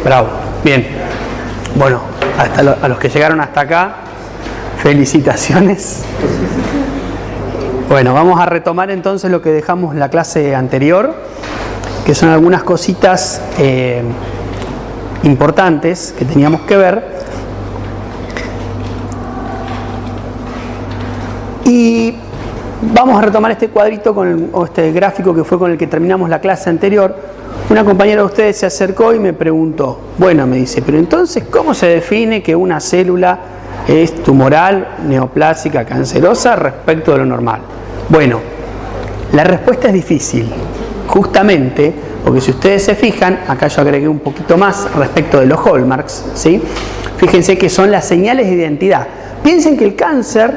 Bravo. Bien. Bueno, a los que llegaron hasta acá, felicitaciones. Bueno, vamos a retomar entonces lo que dejamos en la clase anterior, que son algunas cositas importantes que teníamos que ver. Y vamos a retomar este cuadrito o este gráfico que fue con el que terminamos la clase anterior. Una compañera de ustedes se acercó y me preguntó, bueno, me dice, pero entonces, ¿cómo se define que una célula es tumoral, neoplásica, cancerosa respecto de lo normal? Bueno, la respuesta es difícil, justamente porque si ustedes se fijan, acá yo agregué un poquito más respecto de los hallmarks, ¿sí? Fíjense que son las señales de identidad. Piensen que el cáncer,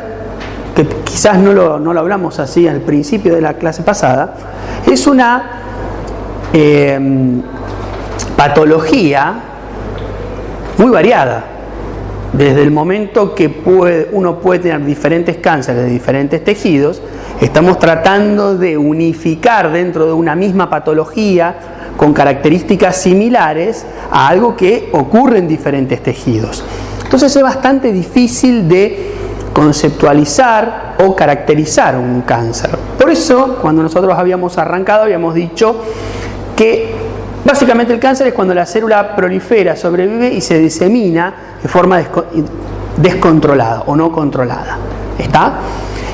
que quizás no lo hablamos así al principio de la clase pasada, es una patología muy variada. Desde el momento que uno puede tener diferentes cánceres de diferentes tejidos, estamos tratando de unificar dentro de una misma patología con características similares a algo que ocurre en diferentes tejidos. Entonces es bastante difícil de conceptualizar o caracterizar un cáncer. Por eso, cuando nosotros habíamos arrancado, habíamos dicho que básicamente el cáncer es cuando la célula prolifera, sobrevive y se disemina de forma descontrolada o no controlada. ¿Está?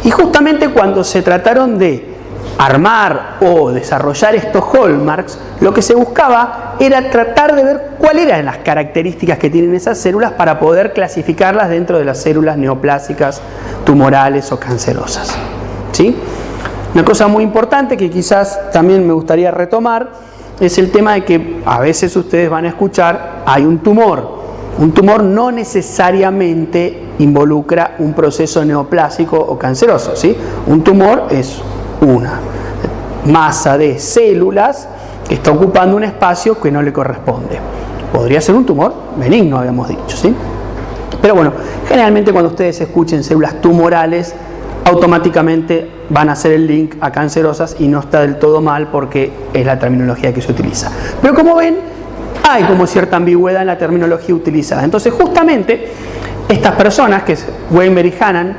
Y justamente cuando se trataron de armar o desarrollar estos hallmarks, lo que se buscaba era tratar de ver cuáles eran las características que tienen esas células para poder clasificarlas dentro de las células neoplásicas, tumorales o cancerosas. ¿Sí? Una cosa muy importante que quizás también me gustaría retomar es el tema de que a veces ustedes van a escuchar, hay un tumor. Un tumor no necesariamente involucra un proceso neoplásico o canceroso, ¿sí? Un tumor es una masa de células que está ocupando un espacio que no le corresponde. Podría ser un tumor benigno, habíamos dicho, ¿sí? Pero bueno, generalmente cuando ustedes escuchen células tumorales, automáticamente van a hacer el link a cancerosas y no está del todo mal porque es la terminología que se utiliza. Pero como ven, hay como cierta ambigüedad en la terminología utilizada. Entonces justamente estas personas, que es Weinberg y Hannan,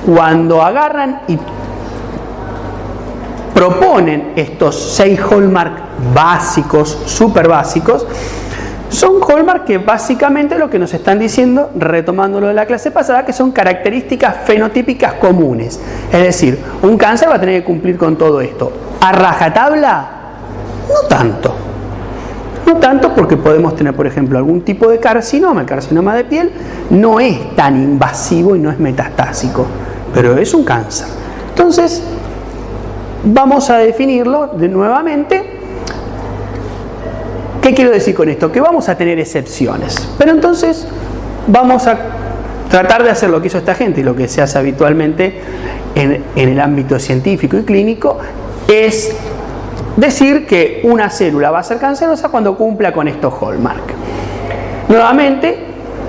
cuando agarran y proponen estos 6 hallmarks básicos, súper básicos, son hallmarks que básicamente lo que nos están diciendo, retomando lo de la clase pasada, que son características fenotípicas comunes. Es decir, un cáncer va a tener que cumplir con todo esto. ¿A rajatabla? No tanto. No tanto porque podemos tener, por ejemplo, algún tipo de carcinoma. El carcinoma de piel no es tan invasivo y no es metastásico, pero es un cáncer. Entonces, vamos a definirlo nuevamente. ¿Qué quiero decir con esto? Que vamos a tener excepciones. Pero entonces vamos a tratar de hacer lo que hizo esta gente y lo que se hace habitualmente en el ámbito científico y clínico, es decir que una célula va a ser cancerosa cuando cumpla con estos hallmarks. Nuevamente,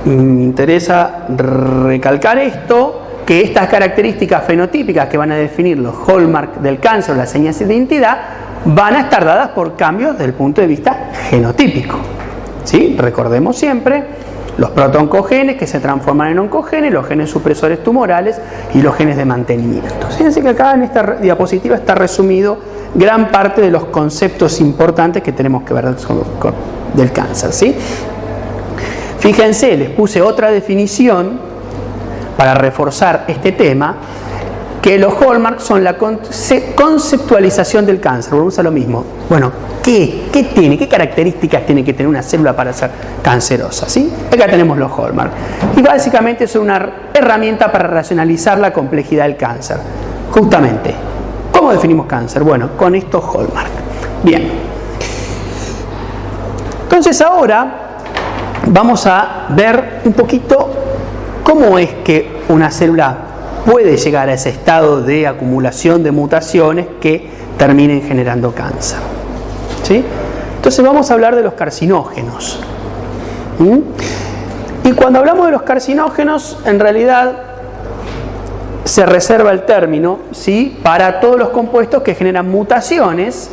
me interesa recalcar esto, que estas características fenotípicas que van a definir los hallmarks del cáncer o las señas de identidad van a estar dadas por cambios desde el punto de vista genotípico. ¿Sí? Recordemos siempre los protooncogenes que se transforman en oncogenes, los genes supresores tumorales y los genes de mantenimiento. Fíjense que acá en esta diapositiva está resumido gran parte de los conceptos importantes que tenemos que ver del cáncer. ¿Sí? Fíjense, les puse otra definición para reforzar este tema, que los hallmarks son la conceptualización del cáncer. Volvemos a lo mismo. Bueno, ¿qué características tiene que tener una célula para ser cancerosa? ¿Sí? Acá tenemos los hallmarks. Y básicamente son una herramienta para racionalizar la complejidad del cáncer. Justamente, ¿cómo definimos cáncer? Bueno, con estos hallmarks. Bien. Entonces ahora vamos a ver un poquito cómo es que una célula puede llegar a ese estado de acumulación de mutaciones que terminen generando cáncer. ¿Sí? Entonces vamos a hablar de los carcinógenos. Y cuando hablamos de los carcinógenos, en realidad se reserva el término, ¿sí?, para todos los compuestos que generan mutaciones,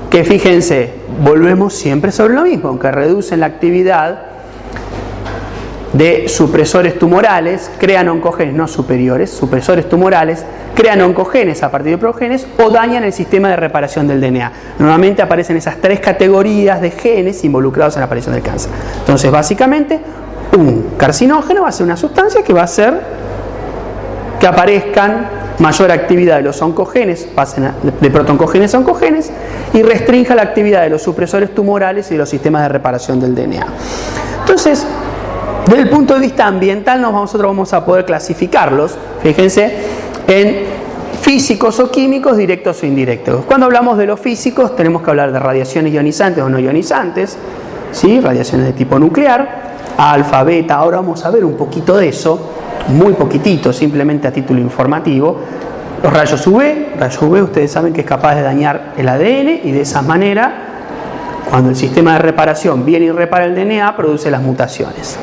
que fíjense, volvemos siempre sobre lo mismo, aunque reducen la actividad de supresores tumorales, crean oncogenes no superiores, supresores tumorales, crean oncogenes a partir de progenes o dañan el sistema de reparación del DNA. Normalmente aparecen esas tres categorías de genes involucrados en la aparición del cáncer. Entonces, básicamente, un carcinógeno va a ser una sustancia que va a hacer que aparezcan mayor actividad de los oncogenes, pasen de protooncogenes a oncogenes, y restrinja la actividad de los supresores tumorales y de los sistemas de reparación del DNA. Entonces, desde el punto de vista ambiental, nosotros vamos a poder clasificarlos, fíjense, en físicos o químicos, directos o indirectos. Cuando hablamos de los físicos, tenemos que hablar de radiaciones ionizantes o no ionizantes, ¿sí? Radiaciones de tipo nuclear, alfa, beta. Ahora vamos a ver un poquito de eso, muy poquitito, simplemente a título informativo. Los rayos UV, ustedes saben que es capaz de dañar el ADN y de esa manera, cuando el sistema de reparación viene y repara el DNA, produce las mutaciones.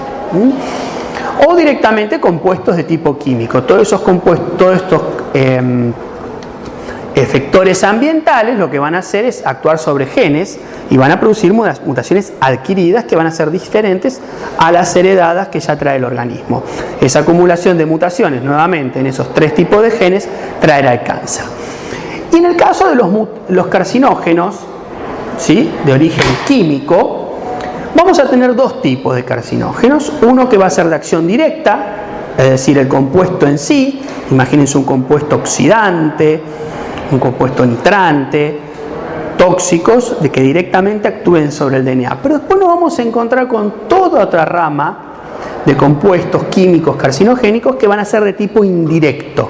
O directamente compuestos de tipo químico. Todos estos efectores ambientales lo que van a hacer es actuar sobre genes y van a producir mutaciones adquiridas que van a ser diferentes a las heredadas que ya trae el organismo. Esa acumulación de mutaciones nuevamente en esos tres tipos de genes traerá el cáncer. Y en el caso de los carcinógenos, ¿sí?, de origen químico, vamos a tener dos tipos de carcinógenos. Uno que va a ser de acción directa, es decir, el compuesto en sí. Imagínense un compuesto oxidante, un compuesto nitrante, tóxicos, de que directamente actúen sobre el DNA. Pero después nos vamos a encontrar con toda otra rama de compuestos químicos carcinogénicos que van a ser de tipo indirecto.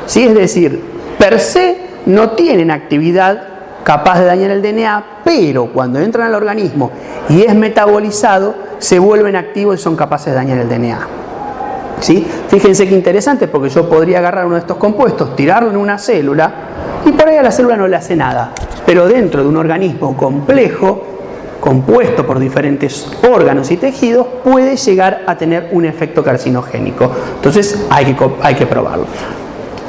¿Sí? Es decir, per se no tienen actividad capaz de dañar el DNA, pero cuando entran al organismo y es metabolizado, se vuelven activos y son capaces de dañar el DNA. ¿Sí? Fíjense qué interesante, porque yo podría agarrar uno de estos compuestos, tirarlo en una célula y por ahí a la célula no le hace nada, pero dentro de un organismo complejo, compuesto por diferentes órganos y tejidos, puede llegar a tener un efecto carcinogénico. Entonces hay que probarlo.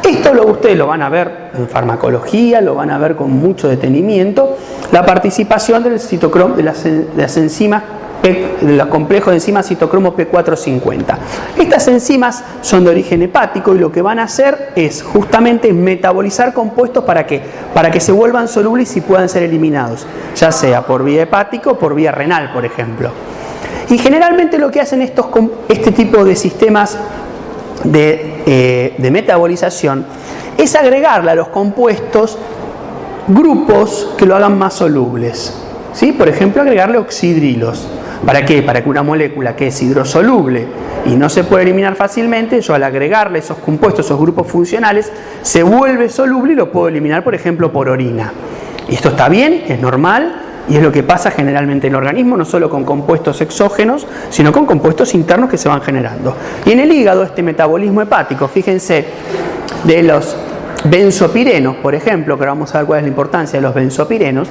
Esto ustedes lo van a ver en farmacología, lo van a ver con mucho detenimiento, la participación del citocromo, de las enzimas, del complejo de enzimas citocromo P450. Estas enzimas son de origen hepático y lo que van a hacer es justamente metabolizar compuestos para que se vuelvan solubles y puedan ser eliminados, ya sea por vía hepática o por vía renal, por ejemplo. Y generalmente lo que hacen este tipo de sistemas de metabolización es agregarle a los compuestos grupos que lo hagan más solubles, ¿sí? Por ejemplo, agregarle oxidrilos. ¿Para qué? Para que una molécula que es hidrosoluble y no se puede eliminar fácilmente, yo al agregarle esos compuestos, esos grupos funcionales, se vuelve soluble y lo puedo eliminar, por ejemplo, por orina. Y esto está bien, es normal, y es lo que pasa generalmente en el organismo, no solo con compuestos exógenos, sino con compuestos internos que se van generando. Y en el hígado, este metabolismo hepático, fíjense, de los benzopirenos, por ejemplo, que ahora vamos a ver cuál es la importancia de los benzopirenos.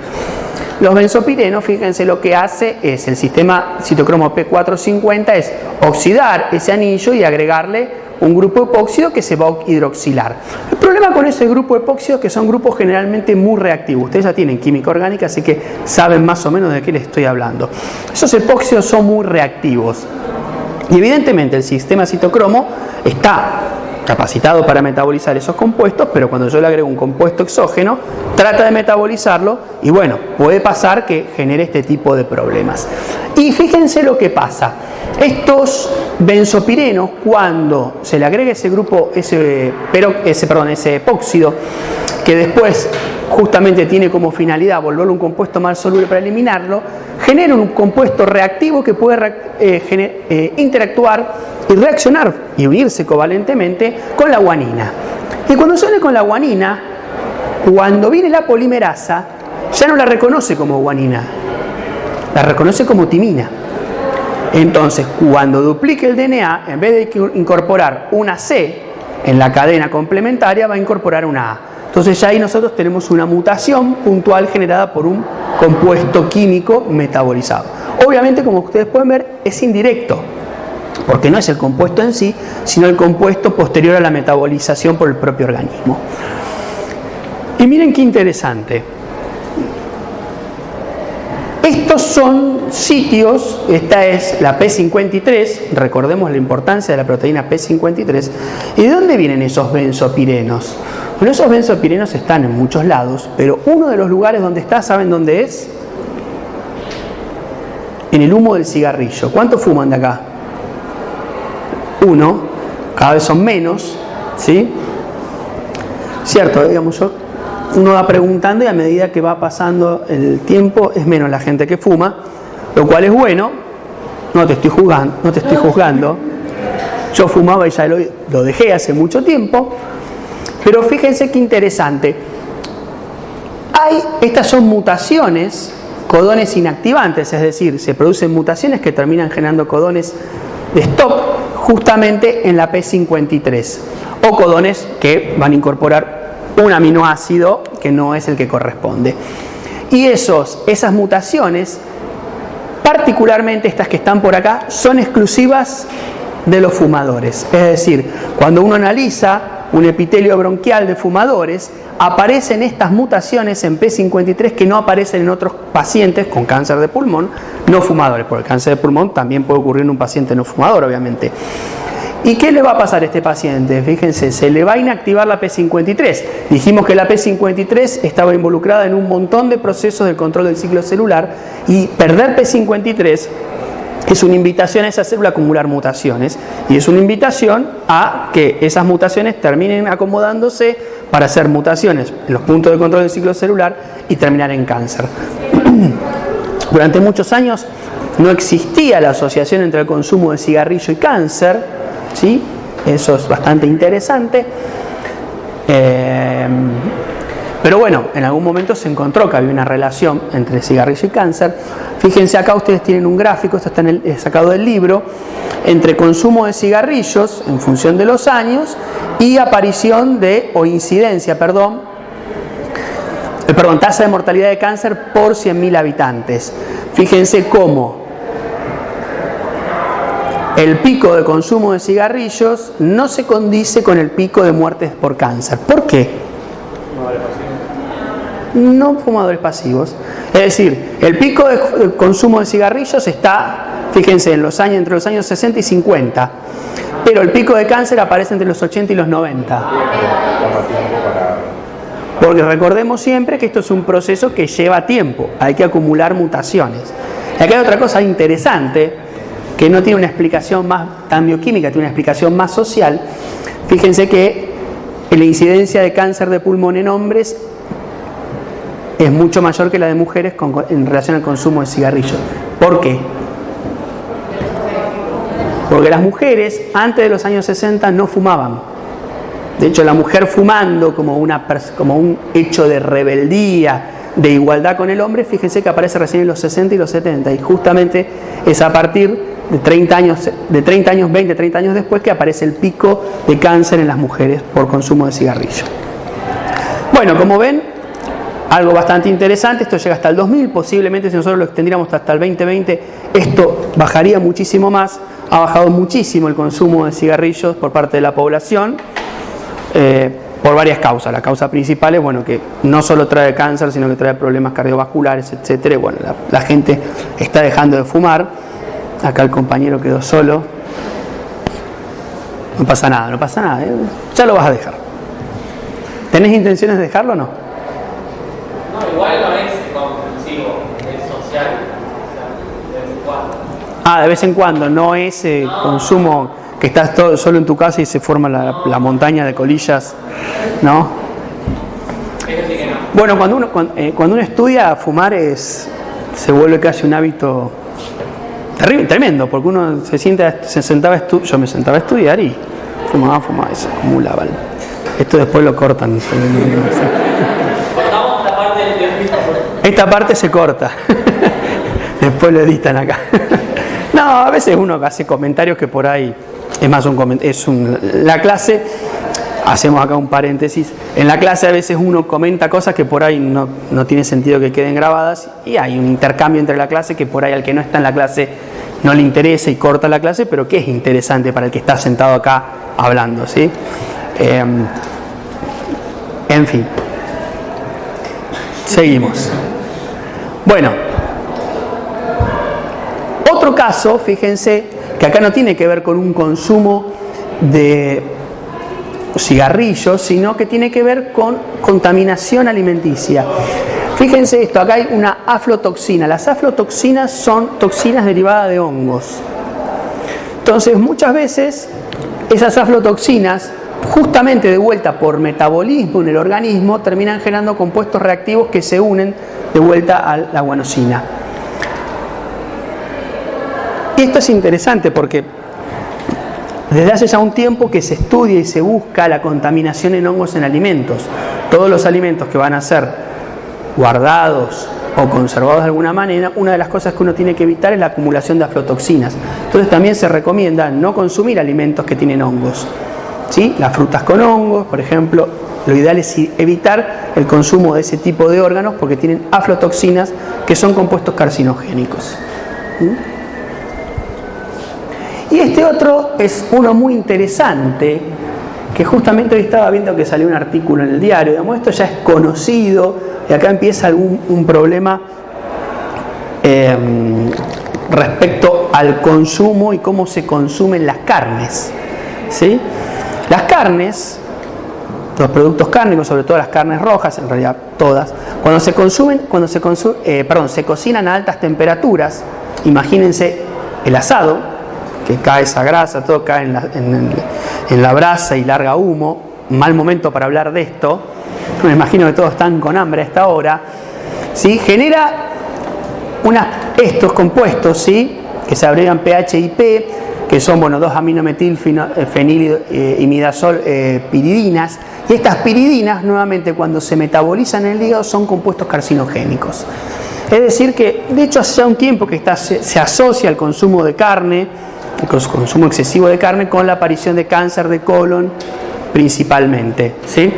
Los benzopirenos, fíjense, lo que hace es el sistema citocromo P450 es oxidar ese anillo y agregarle un grupo epóxido que se va a hidroxilar. El problema con ese grupo epóxido es que son grupos generalmente muy reactivos. Ustedes ya tienen química orgánica, así que saben más o menos de qué les estoy hablando. Esos epóxidos son muy reactivos. Y evidentemente el sistema citocromo está capacitado para metabolizar esos compuestos, pero cuando yo le agrego un compuesto exógeno, trata de metabolizarlo y bueno, puede pasar que genere este tipo de problemas. Y fíjense lo que pasa. Estos benzopirenos, cuando se le agrega ese grupo, ese epóxido, que después justamente tiene como finalidad volverlo un compuesto más soluble para eliminarlo, genera un compuesto reactivo que puede interactuar y reaccionar y unirse covalentemente con la guanina. Y cuando se une con la guanina, cuando viene la polimerasa, ya no la reconoce como guanina, la reconoce como timina. Entonces, cuando duplique el DNA, en vez de incorporar una C en la cadena complementaria, va a incorporar una A. Entonces ya ahí nosotros tenemos una mutación puntual generada por un compuesto químico metabolizado. Obviamente, como ustedes pueden ver, es indirecto, porque no es el compuesto en sí, sino el compuesto posterior a la metabolización por el propio organismo. Y miren qué interesante. Estos son sitios, esta es la P53, recordemos la importancia de la proteína P53. ¿Y de dónde vienen esos benzopirenos? Bueno, esos benzopirenos están en muchos lados, pero uno de los lugares donde está, ¿saben dónde es? En el humo del cigarrillo. ¿Cuántos fuman de acá? Uno, cada vez son menos, ¿sí? Cierto, digamos yo. Uno va preguntando y a medida que va pasando el tiempo es menos la gente que fuma, lo cual es bueno. No te estoy juzgando. Yo fumaba y ya lo dejé hace mucho tiempo, pero fíjense qué interesante. Estas son mutaciones, codones inactivantes, es decir, se producen mutaciones que terminan generando codones de stop justamente en la P53, o codones que van a incorporar un aminoácido que no es el que corresponde. Y esas mutaciones, particularmente estas que están por acá, son exclusivas de los fumadores. Es decir, cuando uno analiza un epitelio bronquial de fumadores, aparecen estas mutaciones en P53 que no aparecen en otros pacientes con cáncer de pulmón no fumadores, porque el cáncer de pulmón también puede ocurrir en un paciente no fumador, obviamente. ¿Y qué le va a pasar a este paciente? Fíjense, se le va a inactivar la P53. Dijimos que la P53 estaba involucrada en un montón de procesos del control del ciclo celular, y perder P53 es una invitación a esa célula a acumular mutaciones, y es una invitación a que esas mutaciones terminen acomodándose para hacer mutaciones en los puntos de control del ciclo celular y terminar en cáncer. Durante muchos años no existía la asociación entre el consumo de cigarrillo y cáncer, ¿sí? Eso es bastante interesante. Pero bueno, en algún momento se encontró que había una relación entre cigarrillo y cáncer. Fíjense acá, ustedes tienen un gráfico, esto está sacado del libro, entre consumo de cigarrillos en función de los años y tasa de mortalidad de cáncer por 100.000 habitantes. Fíjense cómo el pico de consumo de cigarrillos no se condice con el pico de muertes por cáncer. ¿Por qué? No fumadores pasivos. Es decir, el pico de consumo de cigarrillos está, fíjense, entre los años 60 y 50. Pero el pico de cáncer aparece entre los 80 y los 90. Porque recordemos siempre que esto es un proceso que lleva tiempo. Hay que acumular mutaciones. Y acá hay otra cosa interesante, que no tiene una explicación más tan bioquímica, tiene una explicación más social. Fíjense que la incidencia de cáncer de pulmón en hombres es mucho mayor que la de mujeres en relación al consumo de cigarrillos. ¿Por qué? Porque las mujeres antes de los años 60 no fumaban. De hecho, la mujer fumando como un hecho de rebeldía, de igualdad con el hombre, fíjense que aparece recién en los 60 y los 70, y justamente es a partir de 30 años, 20, 30 años después, que aparece el pico de cáncer en las mujeres por consumo de cigarrillo. Bueno, como ven, algo bastante interesante, esto llega hasta el 2000, posiblemente si nosotros lo extendiéramos hasta el 2020, esto bajaría muchísimo más. Ha bajado muchísimo el consumo de cigarrillos por parte de la población, por varias causas. La causa principal es, bueno, que no solo trae cáncer, sino que trae problemas cardiovasculares, etcétera. Bueno, la gente está dejando de fumar. Acá el compañero quedó solo. No pasa nada, ya lo vas a dejar. ¿Tenés intenciones de dejarlo o no? No, igual no es compulsivo, es social. De vez en cuando. De vez en cuando, no es consumo que estás solo en tu casa y se forma la montaña de colillas, ¿no? Eso sí que no. Bueno, cuando uno estudia, fumar se vuelve casi un hábito tremendo, porque uno yo me sentaba a estudiar y fumaba, y se acumulaba. Esto después lo cortan. Cortamos la parte del teórico. Esta parte se corta. Después lo editan acá. No, a veces uno hace comentarios que por ahí es más la clase, hacemos acá un paréntesis, en la clase a veces uno comenta cosas que por ahí no tiene sentido que queden grabadas, y hay un intercambio entre la clase que por ahí al que no está en la clase no le interesa y corta la clase, pero que es interesante para el que está sentado acá hablando, ¿sí? En fin, seguimos. Bueno, Otro caso, fíjense, que acá no tiene que ver con un consumo de cigarrillos, sino que tiene que ver con contaminación alimenticia. Fíjense esto, acá hay una aflotoxina. Las aflotoxinas son toxinas derivadas de hongos. Entonces, muchas veces esas aflotoxinas, justamente de vuelta por metabolismo en el organismo, terminan generando compuestos reactivos que se unen de vuelta a la guanosina. Y esto es interesante porque desde hace ya un tiempo que se estudia y se busca la contaminación en hongos en alimentos. Todos los alimentos que van a ser guardados o conservados de alguna manera, una de las cosas que uno tiene que evitar es la acumulación de aflotoxinas. Entonces también se recomienda no consumir alimentos que tienen hongos. ¿Sí? Las frutas con hongos, por ejemplo, lo ideal es evitar el consumo de ese tipo de órganos porque tienen aflotoxinas que son compuestos carcinogénicos. Y este otro es uno muy interesante, que justamente hoy estaba viendo que salió un artículo en el diario. Digamos, esto ya es conocido y acá empieza un problema respecto al consumo y cómo se consumen las carnes. ¿Sí? Las carnes, los productos cárnicos, sobre todo las carnes rojas, en realidad todas, cuando se cocinan a altas temperaturas, imagínense el asado, que cae esa grasa, todo cae en la brasa y larga humo. Mal momento para hablar de esto. Me imagino que todos están con hambre a esta hora. ¿Sí? Genera estos compuestos, ¿sí? Que se abrevian PHIP, que son 2-aminometilfenil-imidazol piridinas. Y estas piridinas, nuevamente, cuando se metabolizan en el hígado, son compuestos carcinogénicos. Es decir que, de hecho, hace ya un tiempo que se asocia el consumo de carne, el consumo excesivo de carne, con la aparición de cáncer de colon principalmente. ¿Sí?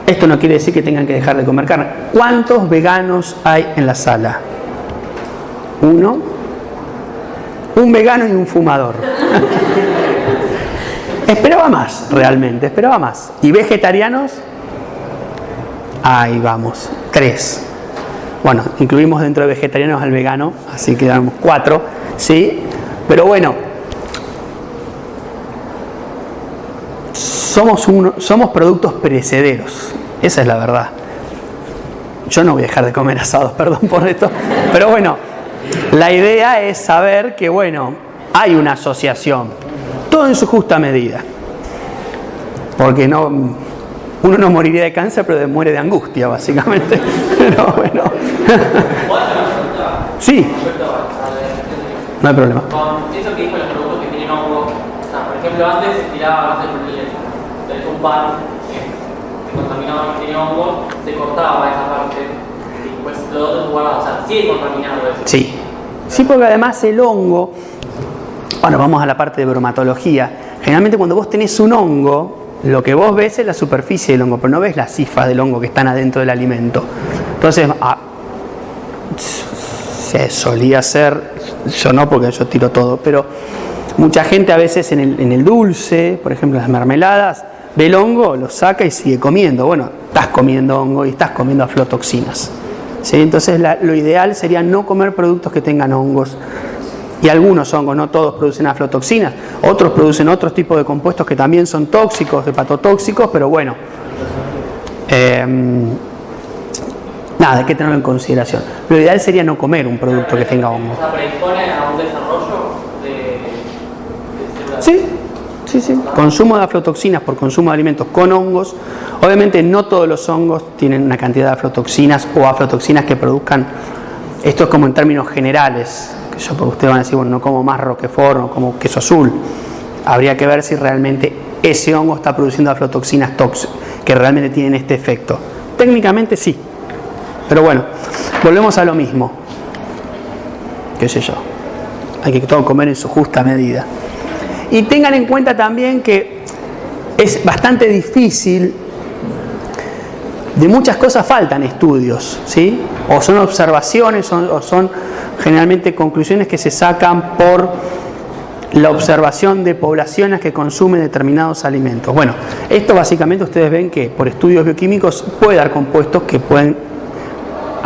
Esto no quiere decir que tengan que dejar de comer carne. ¿Cuántos veganos hay en la sala? Uno. Un vegano y un fumador. Esperaba más, realmente, esperaba más. ¿Y vegetarianos? Ahí vamos, 3. Bueno, incluimos dentro de vegetarianos al vegano, así que damos 4, ¿sí? Pero bueno, somos productos perecederos, esa es la verdad. Yo no voy a dejar de comer asados, perdón por esto, pero bueno, la idea es saber que, bueno, hay una asociación, todo en su justa medida, porque uno no moriría de cáncer, pero muere de angustia, básicamente. Pero bueno. Sí. No hay problema. Con eso que dijo los productos que tienen hongos, o sea, por ejemplo, antes se tiraba base de proteína. Tenés un pan que contaminado que tenía hongos, se cortaba esa parte y después lo otro guardaba. O sea, sigue contaminado eso. Sí. Sí, porque además el hongo, bueno, vamos a la parte de bromatología. Generalmente cuando vos tenés un hongo, lo que vos ves es la superficie del hongo, pero no ves las cifras del hongo que están adentro del alimento. Entonces, se solía hacer, yo no porque yo tiro todo, pero mucha gente a veces en el dulce, por ejemplo en las mermeladas, ve el hongo, lo saca y sigue comiendo. Bueno, estás comiendo hongo y estás comiendo aflotoxinas. ¿Sí? Entonces lo ideal sería no comer productos que tengan hongos. Y algunos hongos, no todos producen aflotoxinas, otros producen otros tipos de compuestos que también son tóxicos, hepatotóxicos, pero bueno, nada, hay que tenerlo en consideración. Lo ideal sería no comer un producto que tenga hongos. ¿O sea, predispone a un desarrollo de células? Sí. Consumo de aflotoxinas por consumo de alimentos con hongos. Obviamente no todos los hongos tienen una cantidad de aflotoxinas o aflotoxinas que produzcan. Esto es como en términos generales. Ustedes van a decir, bueno, no como más Roquefort, no como queso azul. Habría que ver si realmente ese hongo está produciendo aflotoxinas tóxicas que realmente tienen este efecto. Técnicamente sí, pero bueno, volvemos a lo mismo. ¿Qué sé yo? Hay que todo comer en su justa medida. Y tengan en cuenta también que es bastante difícil. De muchas cosas faltan estudios, ¿sí? O son observaciones o son generalmente conclusiones que se sacan por la observación de poblaciones que consumen determinados alimentos. Bueno, esto básicamente ustedes ven que por estudios bioquímicos puede dar compuestos que pueden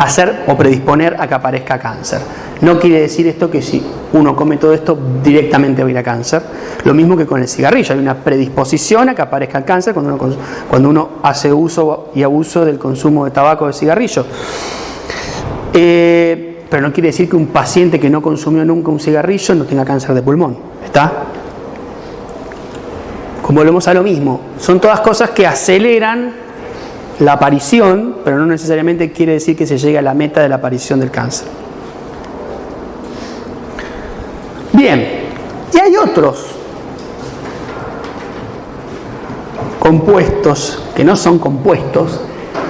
hacer o predisponer a que aparezca cáncer. No quiere decir esto que si uno come todo esto directamente va a ir a cáncer. Lo mismo que con el cigarrillo, hay una predisposición a que aparezca cáncer cuando uno hace uso y abuso del consumo de tabaco o de cigarrillo. Pero no quiere decir que un paciente que no consumió nunca un cigarrillo no tenga cáncer de pulmón. ¿Está? Como volvemos a lo mismo, son todas cosas que aceleran la aparición, pero no necesariamente quiere decir que se llegue a la meta de la aparición del cáncer. Bien, y hay otros compuestos que no son compuestos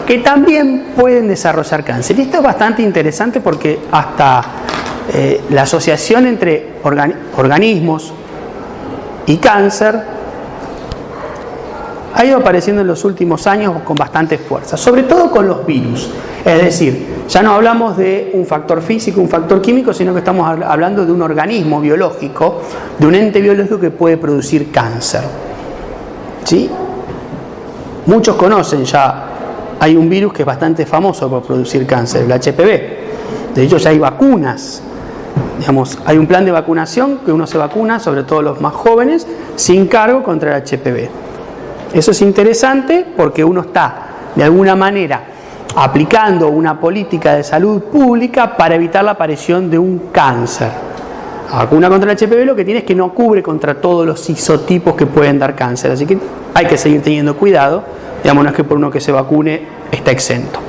que también pueden desarrollar cáncer. Y esto es bastante interesante porque hasta la asociación entre organismos y cáncer ha ido apareciendo en los últimos años con bastante fuerza, sobre todo con los virus. Es decir, ya no hablamos de un factor físico, un factor químico, sino que estamos hablando de un organismo biológico, de un ente biológico que puede producir cáncer. ¿Sí? Muchos conocen ya, hay un virus que es bastante famoso por producir cáncer, el HPV. De hecho, ya hay vacunas. Digamos, hay un plan de vacunación que uno se vacuna, sobre todo los más jóvenes, sin cargo contra el HPV. Eso es interesante porque uno está, de alguna manera, aplicando una política de salud pública para evitar la aparición de un cáncer. La vacuna contra el HPV lo que tiene es que no cubre contra todos los isotipos que pueden dar cáncer, así que hay que seguir teniendo cuidado. Digamos, no es que por uno que se vacune está exento.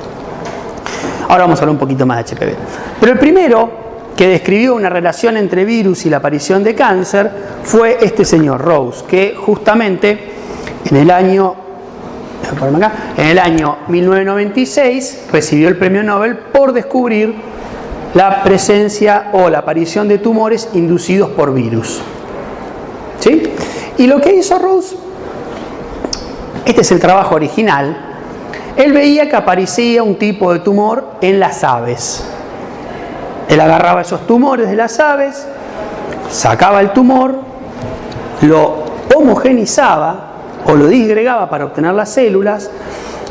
Ahora vamos a hablar un poquito más de HPV. Pero el primero que describió una relación entre virus y la aparición de cáncer fue este señor Rose, que justamente en el año 1996 recibió el premio Nobel por descubrir la presencia o la aparición de tumores inducidos por virus. ¿Sí? Y lo que hizo Rose, este es el trabajo original, él veía que aparecía un tipo de tumor en las aves. Él agarraba esos tumores de las aves, sacaba el tumor, lo homogenizaba o lo disgregaba para obtener las células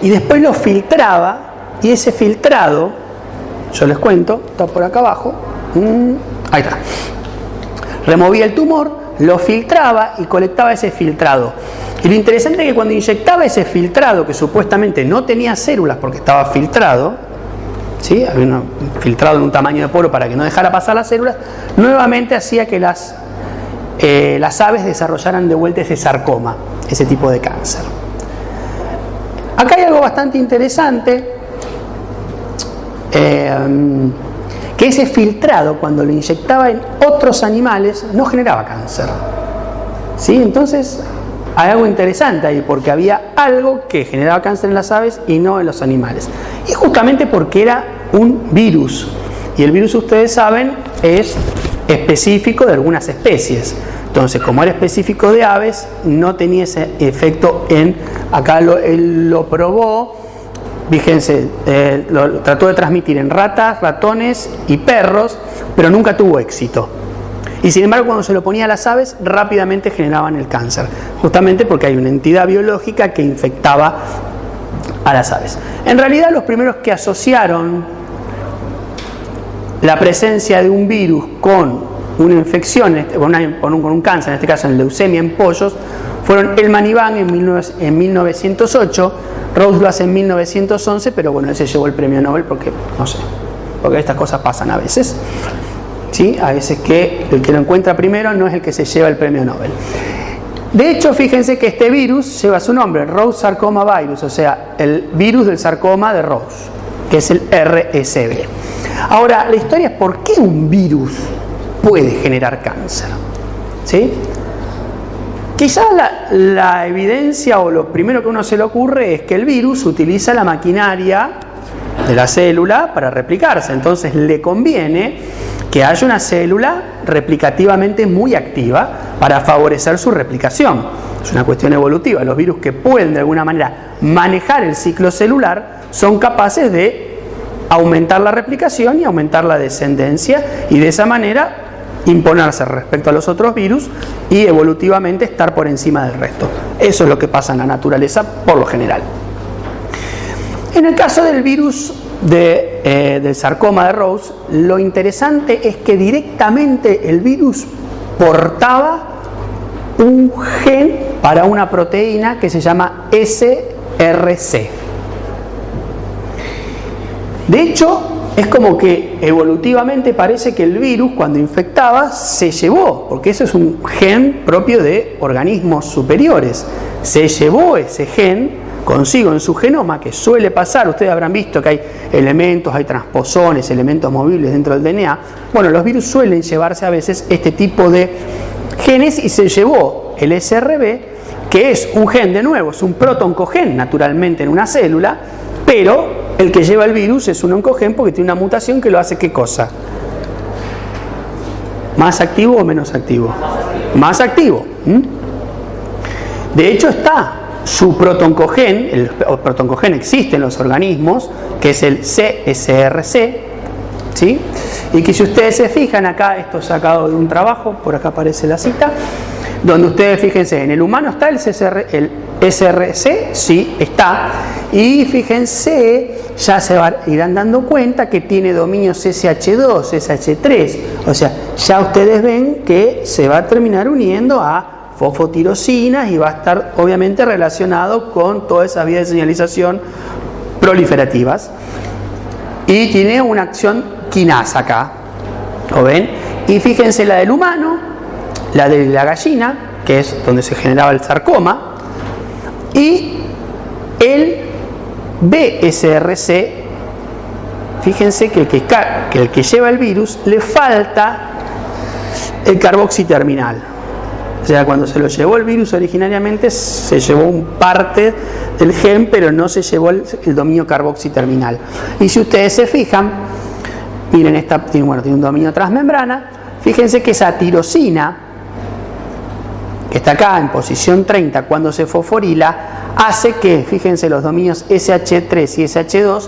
y después lo filtraba, y ese filtrado, yo les cuento, está por acá abajo, ahí está, removía el tumor, lo filtraba y colectaba ese filtrado. Y lo interesante es que cuando inyectaba ese filtrado, que supuestamente no tenía células porque estaba filtrado, ¿sí? Había filtrado en un tamaño de poro para que no dejara pasar las células, nuevamente hacía que las aves desarrollaran de vuelta ese sarcoma, ese tipo de cáncer. Acá hay algo bastante interesante, que ese filtrado, cuando lo inyectaba en otros animales, no generaba cáncer. ¿Sí? Entonces hay algo interesante ahí, porque había algo que generaba cáncer en las aves y no en los animales. Y justamente porque era un virus. Y el virus, ustedes saben, es específico de algunas especies. Entonces, como era específico de aves, no tenía ese efecto acá él lo probó, fíjense, lo trató de transmitir en ratas, ratones y perros, pero nunca tuvo éxito. Y sin embargo, cuando se lo ponía a las aves, rápidamente generaban el cáncer, justamente porque hay una entidad biológica que infectaba a las aves. En realidad, los primeros que asociaron la presencia de un virus con una infección, con un cáncer, en este caso en leucemia en pollos, fueron Elman y Van en 1908, Rose lo hace en 1911, pero bueno, él se llevó el premio Nobel porque, no sé, porque estas cosas pasan a veces. ¿Sí? A veces que el que lo encuentra primero no es el que se lleva el premio Nobel. De hecho, fíjense que este virus lleva su nombre, Rose Sarcoma Virus, o sea, el virus del sarcoma de Rose, que es el RSV. Ahora, la historia es por qué un virus puede generar cáncer. ¿Sí? Quizás la evidencia o lo primero que a uno se le ocurre es que el virus utiliza la maquinaria de la célula para replicarse, entonces le conviene que haya una célula replicativamente muy activa para favorecer su replicación. Es una cuestión evolutiva. Los virus que pueden de alguna manera manejar el ciclo celular son capaces de aumentar la replicación y aumentar la descendencia y de esa manera imponerse respecto a los otros virus y evolutivamente estar por encima del resto. Eso es lo que pasa en la naturaleza por lo general. En el caso del virus del sarcoma de Rose, lo interesante es que directamente el virus portaba un gen para una proteína que se llama SRC. De hecho, es como que evolutivamente parece que el virus, cuando infectaba, se llevó, porque eso es un gen propio de organismos superiores, se llevó ese gen consigo en su genoma, que suele pasar. Ustedes habrán visto que hay elementos, hay transposones, elementos movibles dentro del DNA. Bueno, los virus suelen llevarse a veces este tipo de genes y se llevó el SRB, que es un gen, de nuevo, es un proto-oncogen naturalmente en una célula, pero el que lleva el virus es un oncogen porque tiene una mutación que lo hace ¿qué cosa? ¿Más activo o menos activo? Más activo. De hecho está su proto-oncogen, el proto-oncogen existe en los organismos, que es el CSRC, ¿sí? Y que si ustedes se fijan acá, esto es sacado de un trabajo, por acá aparece la cita, donde ustedes fíjense, en el humano está el SRC, sí, está, y fíjense, ya se irán dando cuenta que tiene dominios SH2, SH3, o sea, ya ustedes ven que se va a terminar uniendo a fosfotirosinas y va a estar obviamente relacionado con todas esas vías de señalización proliferativas, y tiene una acción quinasa acá, ¿lo ven? Y fíjense la del humano, la de la gallina, que es donde se generaba el sarcoma, y el BSRC, fíjense que el que lleva el virus le falta el carboxiterminal. O sea, cuando se lo llevó el virus originariamente se llevó un parte del gen, pero no se llevó el dominio carboxiterminal. Y si ustedes se fijan, miren, tiene un dominio transmembrana, fíjense que esa tirosina, que está acá en posición 30, cuando se fosforila, hace que, fíjense, los dominios SH3 y SH2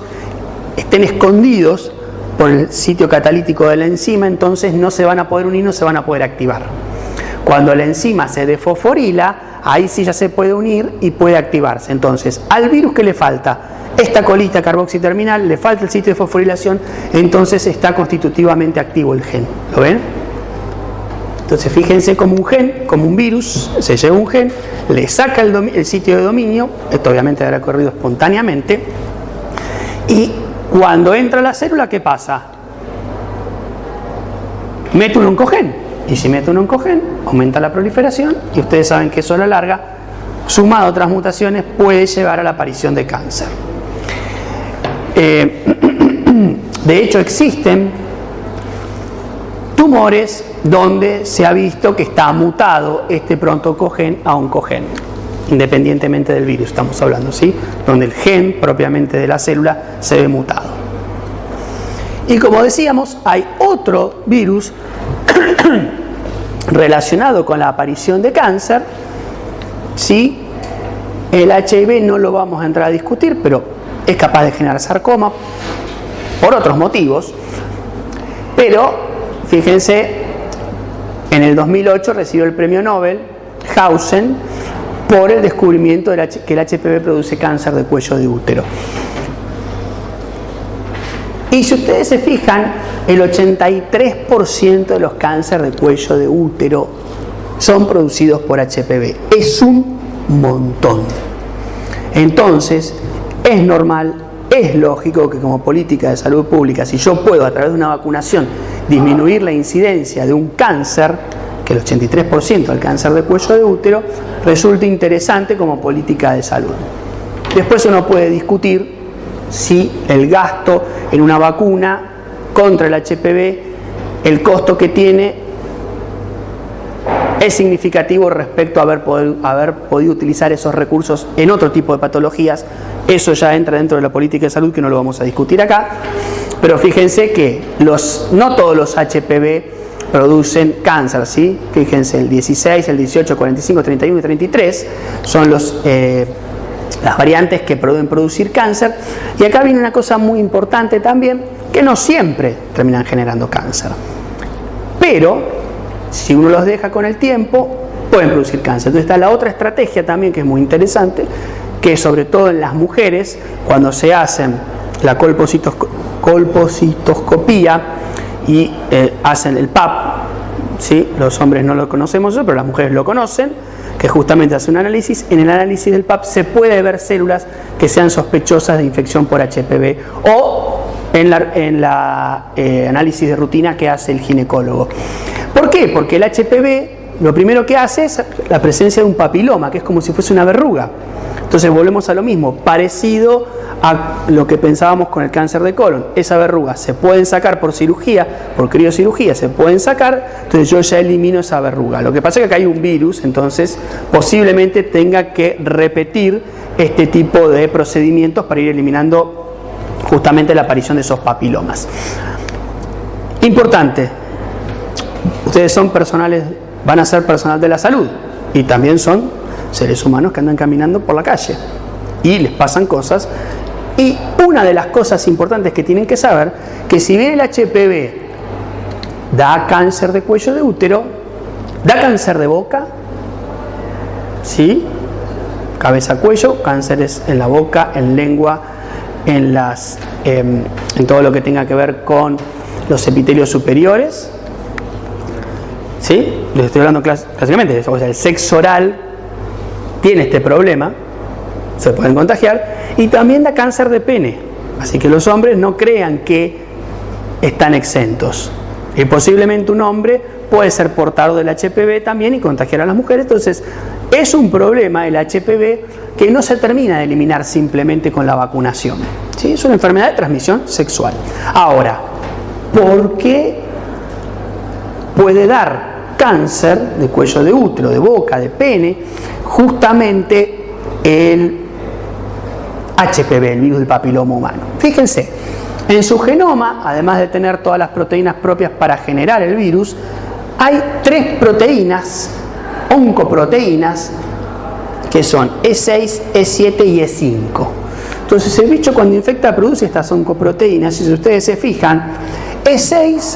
estén escondidos por el sitio catalítico de la enzima, entonces no se van a poder unir, no se van a poder activar. Cuando la enzima se desfosforila, ahí sí ya se puede unir y puede activarse. Entonces, al virus que le falta esta colita carboxiterminal, le falta el sitio de fosforilación, entonces está constitutivamente activo el gen. ¿Lo ven? Entonces, fíjense como un gen, como un virus, se lleva un gen, le saca el sitio de dominio, esto obviamente habrá ocurrido espontáneamente, y cuando entra a la célula, ¿qué pasa? Mete un oncogen. Y si mete un oncogen, aumenta la proliferación, y ustedes saben que eso a la larga, sumado a otras mutaciones, puede llevar a la aparición de cáncer. De hecho, existen tumores donde se ha visto que está mutado este proto-oncogen a oncogen, independientemente del virus, estamos hablando, ¿sí? Donde el gen propiamente de la célula se ve mutado. Y como decíamos, hay otro virus relacionado con la aparición de cáncer, ¿sí? El HIV no lo vamos a entrar a discutir, pero es capaz de generar sarcoma por otros motivos. Pero fíjense, en el 2008 recibió el premio Nobel Hausen por el descubrimiento de que el HPV produce cáncer de cuello de útero. Y si ustedes se fijan, el 83% de los cánceres de cuello de útero son producidos por HPV. Es un montón. Entonces, es normal, es lógico que como política de salud pública, si yo puedo a través de una vacunación disminuir la incidencia de un cáncer, que el 83% del cáncer de cuello de útero, resulte interesante como política de salud. Después uno puede discutir si el gasto en una vacuna contra el HPV, el costo que tiene, es significativo respecto a haber podido utilizar esos recursos en otro tipo de patologías. Eso ya entra dentro de la política de salud, que no lo vamos a discutir acá. Pero fíjense que no todos los HPV producen cáncer, ¿sí? Fíjense, el 16, el 18, 45, 31 y 33 son las variantes que pueden producir cáncer. Y acá viene una cosa muy importante también, que no siempre terminan generando cáncer. Pero, si uno los deja con el tiempo, pueden producir cáncer. Entonces está la otra estrategia también, que es muy interesante, que sobre todo en las mujeres, cuando se hacen la colpocitoscopía y hacen el PAP, ¿sí? Los hombres no lo conocemos eso, pero las mujeres lo conocen, que justamente hace un análisis. En el análisis del PAP se puede ver células que sean sospechosas de infección por HPV o en la análisis de rutina que hace el ginecólogo. ¿Por qué? Porque el HPV lo primero que hace es la presencia de un papiloma, que es como si fuese una verruga. Entonces volvemos a lo mismo, parecido a lo que pensábamos con el cáncer de colon. Esa verruga se pueden sacar por cirugía, por criocirugía, se pueden sacar, entonces yo ya elimino esa verruga. Lo que pasa es que acá hay un virus, entonces posiblemente tenga que repetir este tipo de procedimientos para ir eliminando justamente la aparición de esos papilomas. Importante, ustedes son personales, van a ser personal de la salud y también son seres humanos que andan caminando por la calle y les pasan cosas. Y una de las cosas importantes que tienen que saber, que si bien el HPV da cáncer de cuello de útero, da cáncer de boca, ¿sí? Cabeza-cuello, cánceres en la boca, en lengua, en todo lo que tenga que ver con los epitelios superiores, ¿sí? Les estoy hablando clásicamente, o sea, el sexo oral tiene este problema, se pueden contagiar, y también da cáncer de pene, así que los hombres no crean que están exentos, y posiblemente un hombre puede ser portador del HPV también y contagiar a las mujeres. Entonces es un problema el HPV que no se termina de eliminar simplemente con la vacunación, ¿sí? Es una enfermedad de transmisión sexual. Ahora, ¿por qué puede dar cáncer de cuello de útero, de boca, de pene? Justamente el HPV, el virus del papiloma humano. Fíjense, en su genoma, además de tener todas las proteínas propias para generar el virus, hay 3 proteínas, oncoproteínas, que son E6, E7 y E5. Entonces el bicho cuando infecta produce estas oncoproteínas, y si ustedes se fijan, E6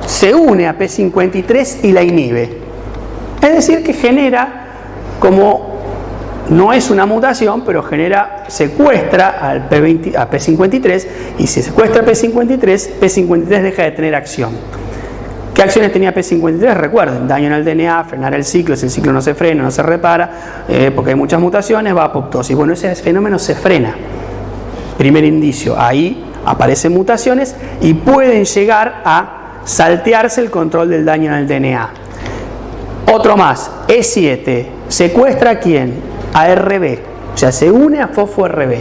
se une a P53 y la inhibe. Es decir, que genera, como no es una mutación, pero secuestra a P53, y si secuestra a P53, P53 deja de tener acción. ¿Qué acciones tenía P53? Recuerden, daño en el DNA, frenar el ciclo, si el ciclo no se frena, no se repara, porque hay muchas mutaciones, va a apoptosis. Bueno, ese fenómeno se frena. Primer indicio, ahí aparecen mutaciones y pueden llegar a saltearse el control del daño en el DNA. Otro más, E7, secuestra a quién? A RB, o sea, se une a fosfo-RB.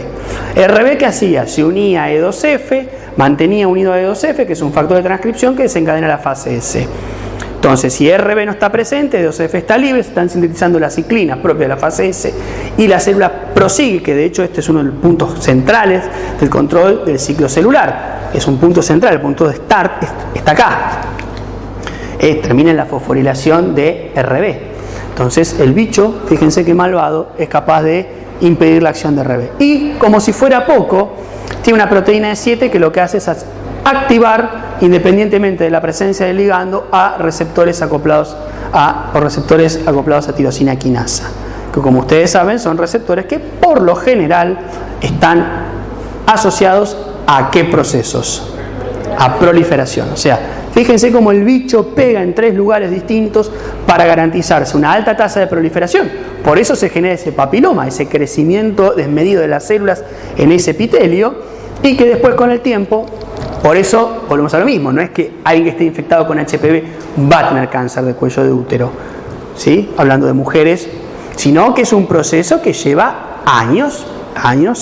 ¿RB qué hacía? Se unía a E2F, mantenía unido a E2F, que es un factor de transcripción que desencadena la fase S. Entonces, si RB no está presente, E2F está libre, se están sintetizando las ciclinas propias de la fase S y la célula prosigue, que de hecho este es uno de los puntos centrales del control del ciclo celular. Es un punto central, el punto de start está acá. Termina en la fosforilación de RB. Entonces el bicho, fíjense qué malvado, es capaz de impedir la acción de RB. Y como si fuera poco, tiene una proteína E7 que lo que hace es activar, independientemente de la presencia del ligando, a receptores acoplados a tirosina quinasa, que como ustedes saben son receptores que por lo general están asociados a ¿qué procesos? A proliferación. O sea, fíjense cómo el bicho pega en 3 lugares distintos para garantizarse una alta tasa de proliferación. Por eso se genera ese papiloma, ese crecimiento desmedido de las células en ese epitelio, y que después con el tiempo, por eso volvemos a lo mismo, no es que alguien que esté infectado con HPV va a tener cáncer de cuello de útero, ¿sí? Hablando de mujeres, sino que es un proceso que lleva años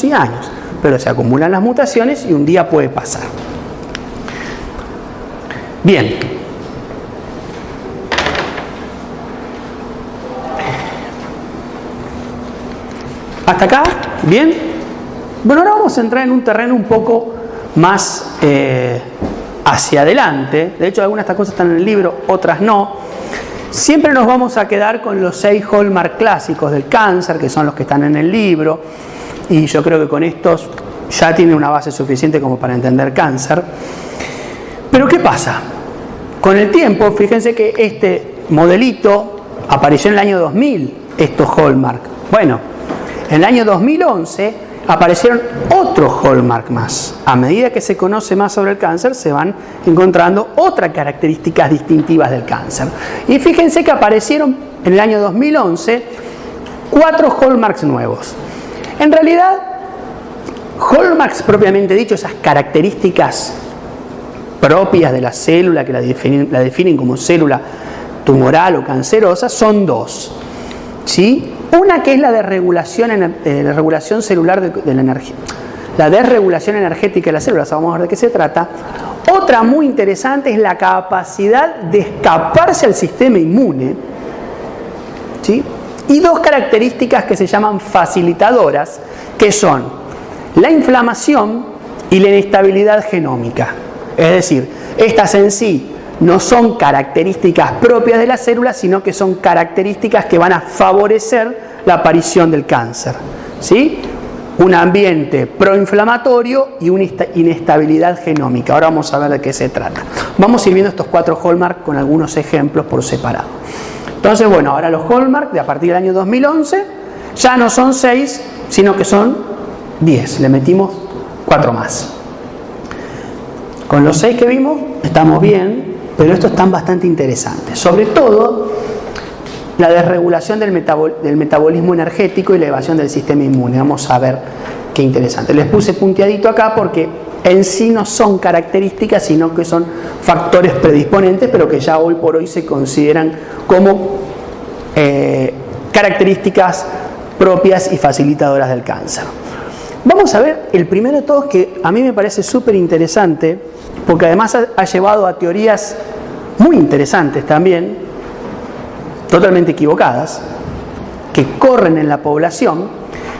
y años, pero se acumulan las mutaciones y un día puede pasar. Bien. ¿Hasta acá? ¿Bien? Bueno, ahora vamos a entrar en un terreno un poco más hacia adelante. De hecho, algunas de estas cosas están en el libro, otras no. Siempre nos vamos a quedar con los 6 hallmark clásicos del cáncer, que son los que están en el libro. Y yo creo que con estos ya tiene una base suficiente como para entender cáncer. Pero ¿qué pasa? Con el tiempo, fíjense que este modelito apareció en el año 2000, estos hallmark. Bueno, en el año 2011 aparecieron otros hallmark más. A medida que se conoce más sobre el cáncer, se van encontrando otras características distintivas del cáncer. Y fíjense que aparecieron en el año 2011 4 hallmarks nuevos. En realidad, hallmarks propiamente dicho, esas características propias de la célula que la definen como célula tumoral o cancerosa, son 2. ¿Sí? Una que es la desregulación celular de la energía, la desregulación energética de las células, vamos a ver de qué se trata. Otra muy interesante es la capacidad de escaparse al sistema inmune, ¿sí? Y 2 características que se llaman facilitadoras, que son la inflamación y la inestabilidad genómica. Es decir, estas en sí no son características propias de la célula, sino que son características que van a favorecer la aparición del cáncer. ¿Sí? Un ambiente proinflamatorio y una inestabilidad genómica. Ahora vamos a ver de qué se trata. Vamos a ir viendo estos 4 hallmark con algunos ejemplos por separado. Entonces, bueno, ahora los hallmark de a partir del año 2011 ya no son 6, sino que son 10. Le metimos 4 más. Con los 6 que vimos estamos bien, pero estos están bastante interesantes. Sobre todo, la desregulación del metabolismo energético y la elevación del sistema inmune. Vamos a ver qué interesante. Les puse punteadito acá porque en sí no son características, sino que son factores predisponentes, pero que ya hoy por hoy se consideran como características propias y facilitadoras del cáncer. Vamos a ver el primero de todos, que a mí me parece súper interesante, porque además ha llevado a teorías muy interesantes también, totalmente equivocadas, que corren en la población,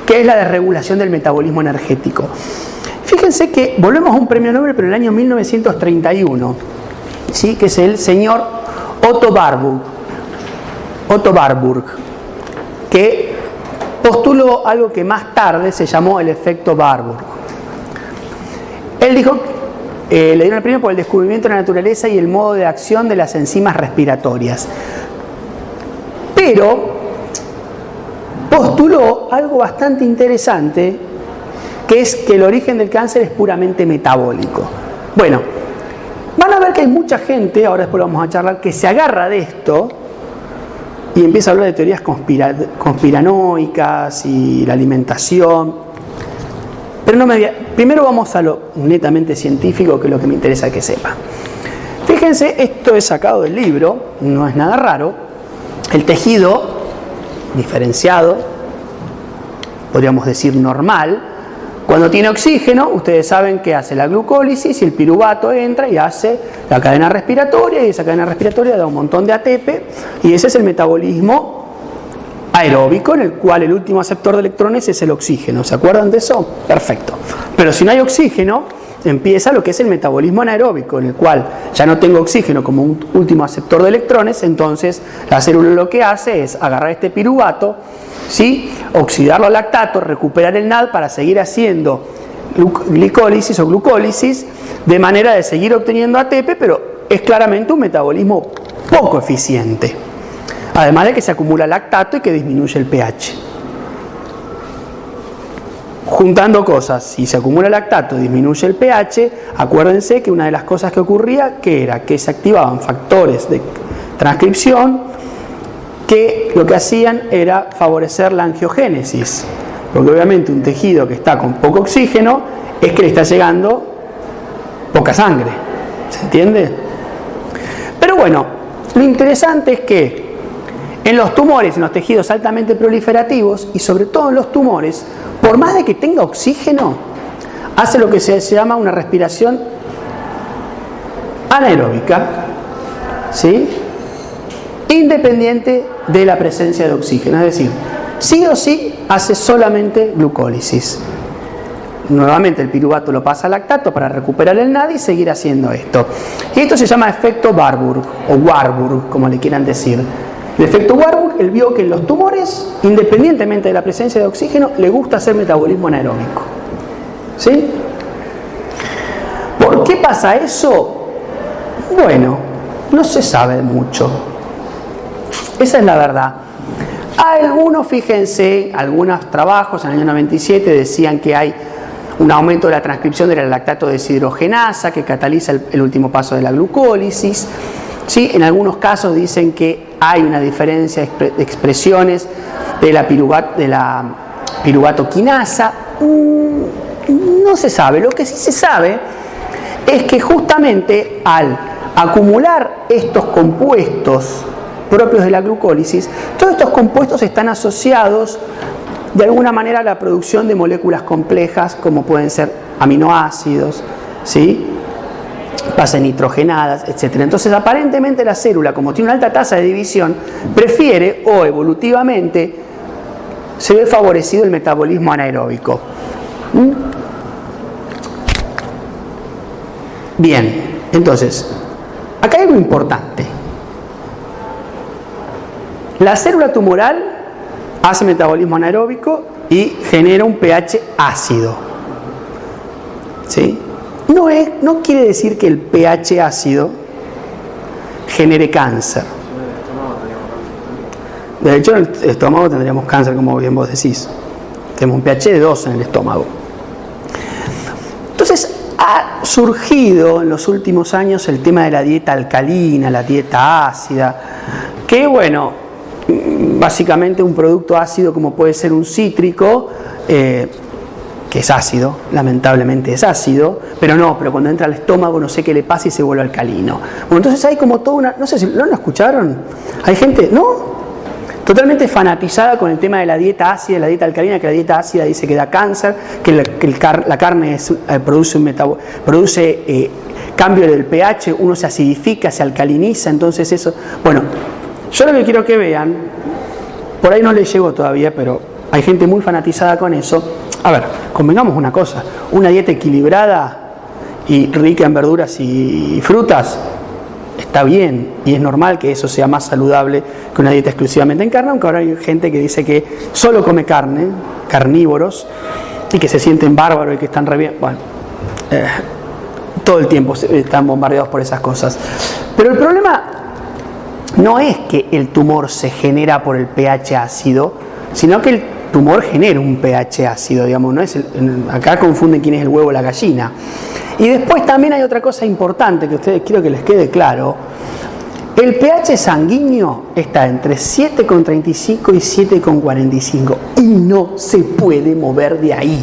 que es la desregulación del metabolismo energético. Fíjense que volvemos a un premio Nobel, pero en el año 1931, ¿sí? Que es el señor Otto Warburg, que postuló algo que más tarde se llamó el efecto Warburg. Él dijo, le dieron el premio por el descubrimiento de la naturaleza y el modo de acción de las enzimas respiratorias. Pero postuló algo bastante interesante, que es que el origen del cáncer es puramente metabólico. Bueno, van a ver que hay mucha gente, ahora después lo vamos a charlar, que se agarra de esto y empieza a hablar de teorías conspiranoicas y la alimentación. Pero primero vamos a lo netamente científico, que es lo que me interesa que sepa. Fíjense, esto es sacado del libro, no es nada raro. El tejido diferenciado, podríamos decir normal, cuando tiene oxígeno, ustedes saben que hace la glucólisis y el piruvato entra y hace la cadena respiratoria, y esa cadena respiratoria da un montón de ATP, y ese es el metabolismo aeróbico, en el cual el último aceptor de electrones es el oxígeno. ¿Se acuerdan de eso? Perfecto. Pero si no hay oxígeno, empieza lo que es el metabolismo anaeróbico, en el cual ya no tengo oxígeno como un último aceptor de electrones, entonces la célula lo que hace es agarrar este piruvato, ¿sí? Oxidarlo a lactato, recuperar el NAD para seguir haciendo glicólisis o glucólisis, de manera de seguir obteniendo ATP, pero es claramente un metabolismo poco eficiente. Además de que se acumula lactato y que disminuye el pH. Juntando cosas, si se acumula lactato, disminuye el pH, acuérdense que una de las cosas que ocurría, que era que se activaban factores de transcripción que lo que hacían era favorecer la angiogénesis, porque obviamente un tejido que está con poco oxígeno es que le está llegando poca sangre, ¿se entiende? Pero bueno, lo interesante es que en los tumores, en los tejidos altamente proliferativos y sobre todo en los tumores, por más de que tenga oxígeno, hace lo que se llama una respiración anaeróbica, ¿sí? Independiente de la presencia de oxígeno. Es decir, sí o sí hace solamente glucólisis. Nuevamente el piruvato lo pasa a lactato para recuperar el NAD y seguir haciendo esto. Y esto se llama efecto Warburg o Warburg, como le quieran decir. El efecto Warburg, él vio que en los tumores, independientemente de la presencia de oxígeno, le gusta hacer metabolismo anaeróbico. ¿Sí? ¿Por qué pasa eso? Bueno, no se sabe mucho. Esa es la verdad. algunos, fíjense, algunos trabajos en el año 97 decían que hay un aumento de la transcripción de la lactato deshidrogenasa que cataliza el último paso de la glucólisis. ¿Sí? En algunos casos dicen que hay una diferencia de expresiones de la piruvatoquinasa. No se sabe. Lo que sí se sabe es que justamente al acumular estos compuestos propios de la glucólisis, todos estos compuestos están asociados de alguna manera a la producción de moléculas complejas como pueden ser aminoácidos, ¿sí? Bases nitrogenadas, etc. Entonces aparentemente la célula, como tiene una alta tasa de división, prefiere o evolutivamente se ve favorecido el metabolismo anaeróbico. Bien, entonces acá hay algo importante. La célula tumoral hace metabolismo anaeróbico y genera un pH ácido. ¿Sí? No quiere decir que el pH ácido genere cáncer. De hecho, en el estómago tendríamos cáncer, como bien vos decís. Tenemos un pH de 2 en el estómago. Entonces, ha surgido en los últimos años el tema de la dieta alcalina, la dieta ácida, que bueno, básicamente un producto ácido como puede ser un cítrico, que es ácido, lamentablemente es ácido, pero cuando entra al estómago no sé qué le pasa y se vuelve alcalino. Bueno, entonces hay como toda una, no sé si ¿no lo escucharon? Hay gente, ¿no? Totalmente fanatizada con el tema de la dieta ácida y la dieta alcalina, que la dieta ácida dice que da cáncer, que la carne produce cambio del pH, uno se acidifica, se alcaliniza, entonces eso. Bueno, yo lo que quiero que vean, por ahí no les llegó todavía, pero hay gente muy fanatizada con eso. A ver, convengamos una cosa, una dieta equilibrada y rica en verduras y frutas está bien y es normal que eso sea más saludable que una dieta exclusivamente en carne, aunque ahora hay gente que dice que solo come carne, carnívoros, y que se sienten bárbaros y que están re bien. Bueno, todo el tiempo están bombardeados por esas cosas. Pero el problema no es que el tumor se genera por el pH ácido, sino que el tumor genera un pH ácido, digamos, no es acá confunden quién es el huevo o la gallina. Y después también hay otra cosa importante que a ustedes quiero que les quede claro. El pH sanguíneo está entre 7,35 y 7,45 y no se puede mover de ahí.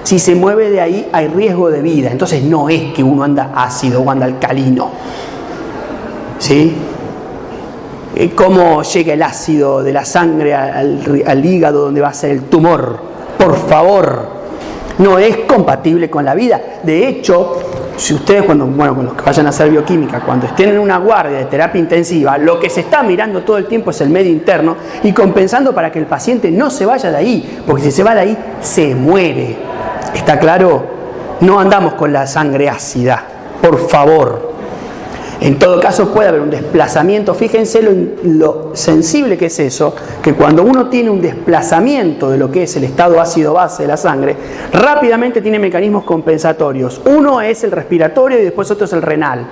Si se mueve de ahí hay riesgo de vida, entonces no es que uno anda ácido o anda alcalino. ¿Sí? ¿Cómo llega el ácido de la sangre al hígado donde va a ser el tumor? Por favor, no es compatible con la vida. De hecho, si ustedes con los que vayan a hacer bioquímica, cuando estén en una guardia de terapia intensiva, lo que se está mirando todo el tiempo es el medio interno y compensando para que el paciente no se vaya de ahí, porque si se va de ahí, se muere. ¿Está claro? No andamos con la sangre ácida, por favor. En todo caso puede haber un desplazamiento, fíjense lo sensible que es eso, que cuando uno tiene un desplazamiento de lo que es el estado ácido base de la sangre, rápidamente tiene mecanismos compensatorios. Uno es el respiratorio y después otro es el renal.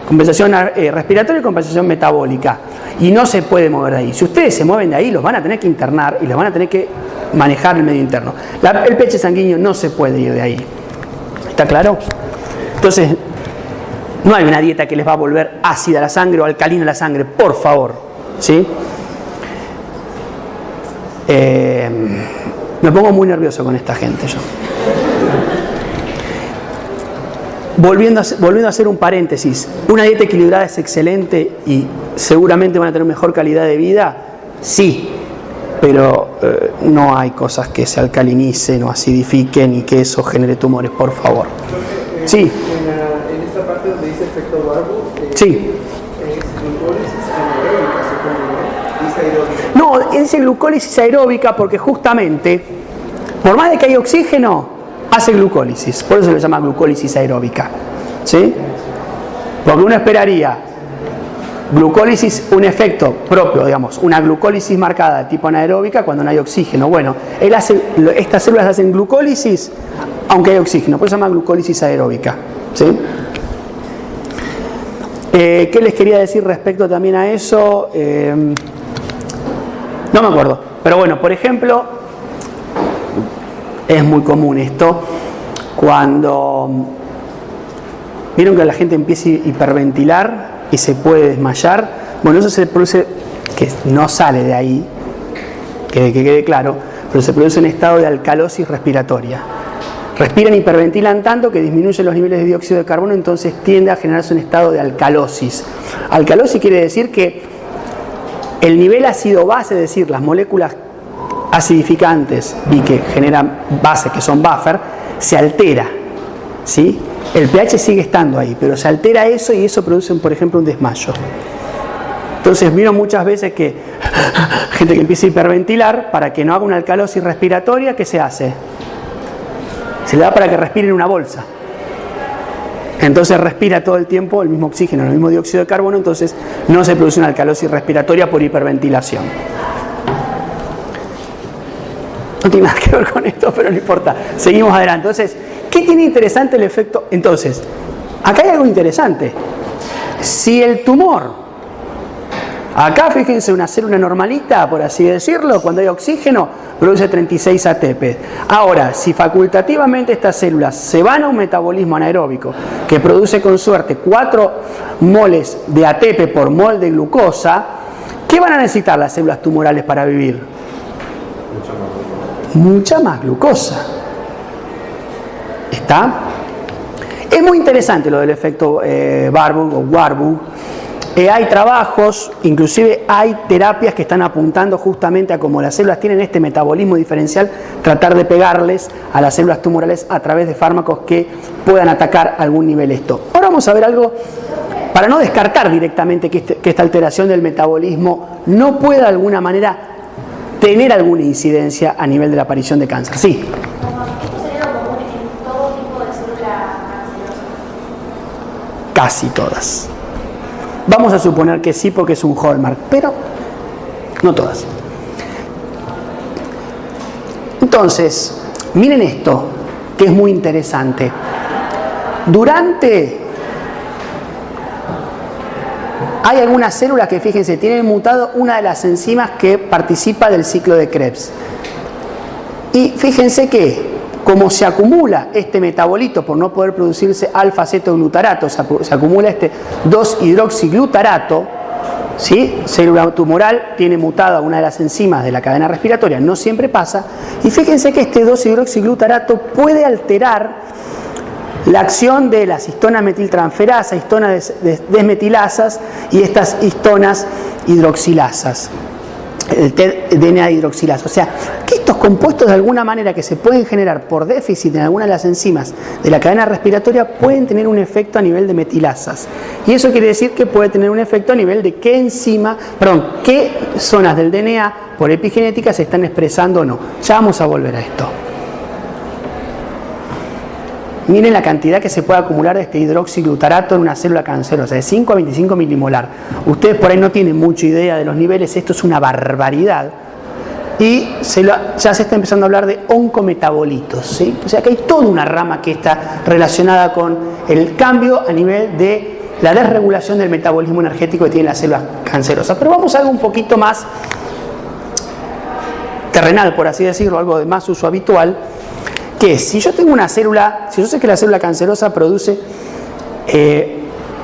Compensación respiratoria y compensación metabólica. Y no se puede mover de ahí. Si ustedes se mueven de ahí, los van a tener que internar y los van a tener que manejar el medio interno. El pH sanguíneo no se puede ir de ahí. ¿Está claro? Entonces, no hay una dieta que les va a volver ácida la sangre o alcalina la sangre, por favor. ¿Sí? Me pongo muy nervioso con esta gente yo. Volviendo a hacer un paréntesis, una dieta equilibrada es excelente y seguramente van a tener mejor calidad de vida, sí, pero no hay cosas que se alcalinicen o acidifiquen y que eso genere tumores, por favor. Sí. En esta parte donde dice efecto Barbo, sí. es glucólisis anaeróbica, supongo, ¿no? Dice aeróbica. No, dice glucólisis aeróbica porque justamente, por más de que hay oxígeno, hace glucólisis. Por eso se le llama glucólisis aeróbica. ¿Sí? Porque uno esperaría glucólisis, un efecto propio, digamos, una glucólisis marcada de tipo anaeróbica cuando no hay oxígeno. Bueno, estas células hacen glucólisis aunque hay oxígeno, por eso se llama glucólisis aeróbica. ¿Sí? ¿Qué les quería decir respecto también a eso? No me acuerdo. Pero bueno, por ejemplo, es muy común esto cuando vieron que la gente empieza a hiperventilar y se puede desmayar. Bueno, eso se produce, que no sale de ahí, que quede claro, pero se produce un estado de alcalosis respiratoria. Respiran y hiperventilan tanto que disminuyen los niveles de dióxido de carbono, entonces tiende a generarse un estado de alcalosis. Alcalosis quiere decir que el nivel ácido base, es decir, las moléculas acidificantes y que generan bases, que son buffer, se altera, ¿sí? El pH sigue estando ahí, pero se altera eso y eso produce, por ejemplo, un desmayo. Entonces, vieron muchas veces que gente que empieza a hiperventilar, para que no haga una alcalosis respiratoria, ¿qué se hace? Se le da para que respire en una bolsa. Entonces respira todo el tiempo el mismo oxígeno, el mismo dióxido de carbono, entonces no se produce una alcalosis respiratoria por hiperventilación. No tiene nada que ver con esto, pero no importa. Seguimos adelante. Entonces, ¿qué tiene interesante el efecto? Entonces, acá hay algo interesante. Si el tumor, acá fíjense una célula normalita, por así decirlo, cuando hay oxígeno, produce 36 ATP. Ahora, si facultativamente estas células se van a un metabolismo anaeróbico que produce con suerte 4 moles de ATP por mol de glucosa, ¿qué van a necesitar las células tumorales para vivir? Mucha más glucosa. ¿Está? Es muy interesante lo del efecto Warburg o Warburg. Hay trabajos, inclusive hay terapias que están apuntando justamente a cómo las células tienen este metabolismo diferencial, tratar de pegarles a las células tumorales a través de fármacos que puedan atacar a algún nivel esto. Ahora vamos a ver algo para no descartar directamente que esta alteración del metabolismo no pueda de alguna manera tener alguna incidencia a nivel de la aparición de cáncer. Sí. Casi todas. Vamos a suponer que sí porque es un hallmark, pero no todas. Entonces, miren esto, que es muy interesante. Hay algunas células que, fíjense, tienen mutado una de las enzimas que participa del ciclo de Krebs. Y fíjense que, como se acumula este metabolito por no poder producirse alfa-cetoglutarato, se acumula este 2-hidroxiglutarato, ¿sí? Célula tumoral tiene mutada una de las enzimas de la cadena respiratoria, no siempre pasa, y fíjense que este 2-hidroxiglutarato puede alterar la acción de las histonas metiltransferasa, histonas desmetilasas y estas histonas hidroxilasas, el DNA hidroxilasa. O sea, que estos compuestos de alguna manera que se pueden generar por déficit en alguna de las enzimas de la cadena respiratoria pueden tener un efecto a nivel de metilasas. Y eso quiere decir que puede tener un efecto a nivel de qué zonas del DNA por epigenética se están expresando o no. Ya vamos a volver a esto. Miren la cantidad que se puede acumular de este hidroxiglutarato en una célula cancerosa, de 5 a 25 milimolar. Ustedes por ahí no tienen mucha idea de los niveles, esto es una barbaridad. Y ya se está empezando a hablar de oncometabolitos, ¿sí? O sea que hay toda una rama que está relacionada con el cambio a nivel de la desregulación del metabolismo energético que tienen las células cancerosas. Pero vamos a algo un poquito más terrenal, por así decirlo, algo de más uso habitual. Que si yo tengo una célula, si yo sé que la célula cancerosa produce,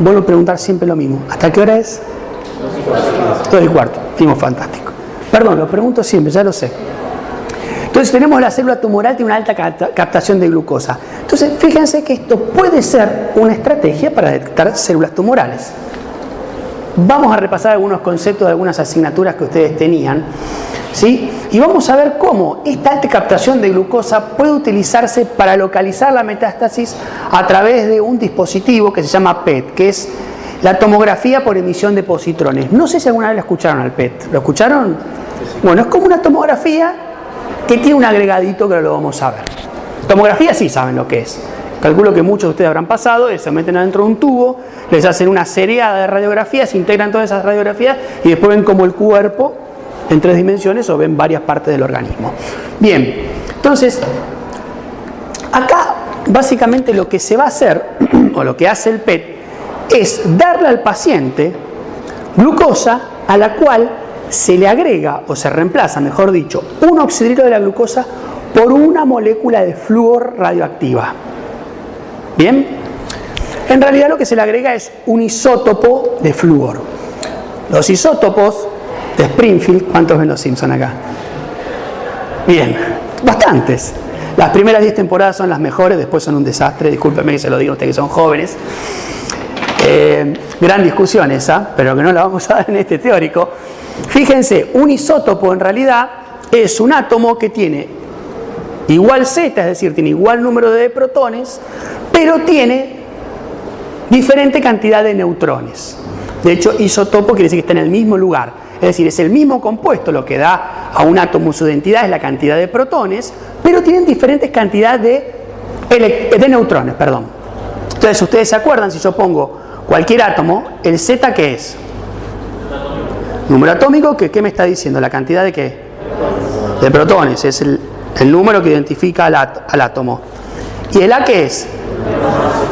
vuelvo a preguntar siempre lo mismo. ¿Hasta qué hora es? 2:15. Timos fantástico. Perdón, lo pregunto siempre, ya lo sé. Entonces tenemos la célula tumoral, tiene una alta captación de glucosa. Entonces fíjense que esto puede ser una estrategia para detectar células tumorales. Vamos a repasar algunos conceptos de algunas asignaturas que ustedes tenían, ¿sí? Y vamos a ver cómo esta alta captación de glucosa puede utilizarse para localizar la metástasis a través de un dispositivo que se llama PET, que es la tomografía por emisión de positrones. No sé si alguna vez lo escucharon al PET. ¿Lo escucharon? Bueno, es como una tomografía que tiene un agregadito que ahora lo vamos a ver. Tomografía sí saben lo que es. Calculo que muchos de ustedes habrán pasado, se meten adentro de un tubo, les hacen una seriada de radiografías, integran todas esas radiografías y después ven como el cuerpo en 3 dimensiones o ven varias partes del organismo. Bien, entonces, acá básicamente lo que se va a hacer, o lo que hace el PET, es darle al paciente glucosa a la cual se le agrega, o se reemplaza, mejor dicho, un oxidrilo de la glucosa por una molécula de flúor radioactiva. ¿Bien? En realidad lo que se le agrega es un isótopo de flúor. Los isótopos de Springfield, ¿cuántos ven los Simpson acá? Bien, bastantes. Las primeras 10 temporadas son las mejores, después son un desastre, discúlpenme que se lo digo a ustedes que son jóvenes. Gran discusión esa, pero que no la vamos a dar en este teórico. Fíjense, un isótopo en realidad es un átomo que tiene igual Z, es decir, tiene igual número de protones, pero tiene diferente cantidad de neutrones. De hecho, isótopo quiere decir que está en el mismo lugar. Es decir, es el mismo compuesto, lo que da a un átomo su identidad es la cantidad de protones, pero tienen diferentes cantidades de neutrones. Entonces, ustedes se acuerdan, si yo pongo cualquier átomo, el Z, ¿qué es? Número atómico, que ¿qué me está diciendo? ¿La cantidad de qué? De protones, es el número que identifica al átomo. ¿Y el A qué es?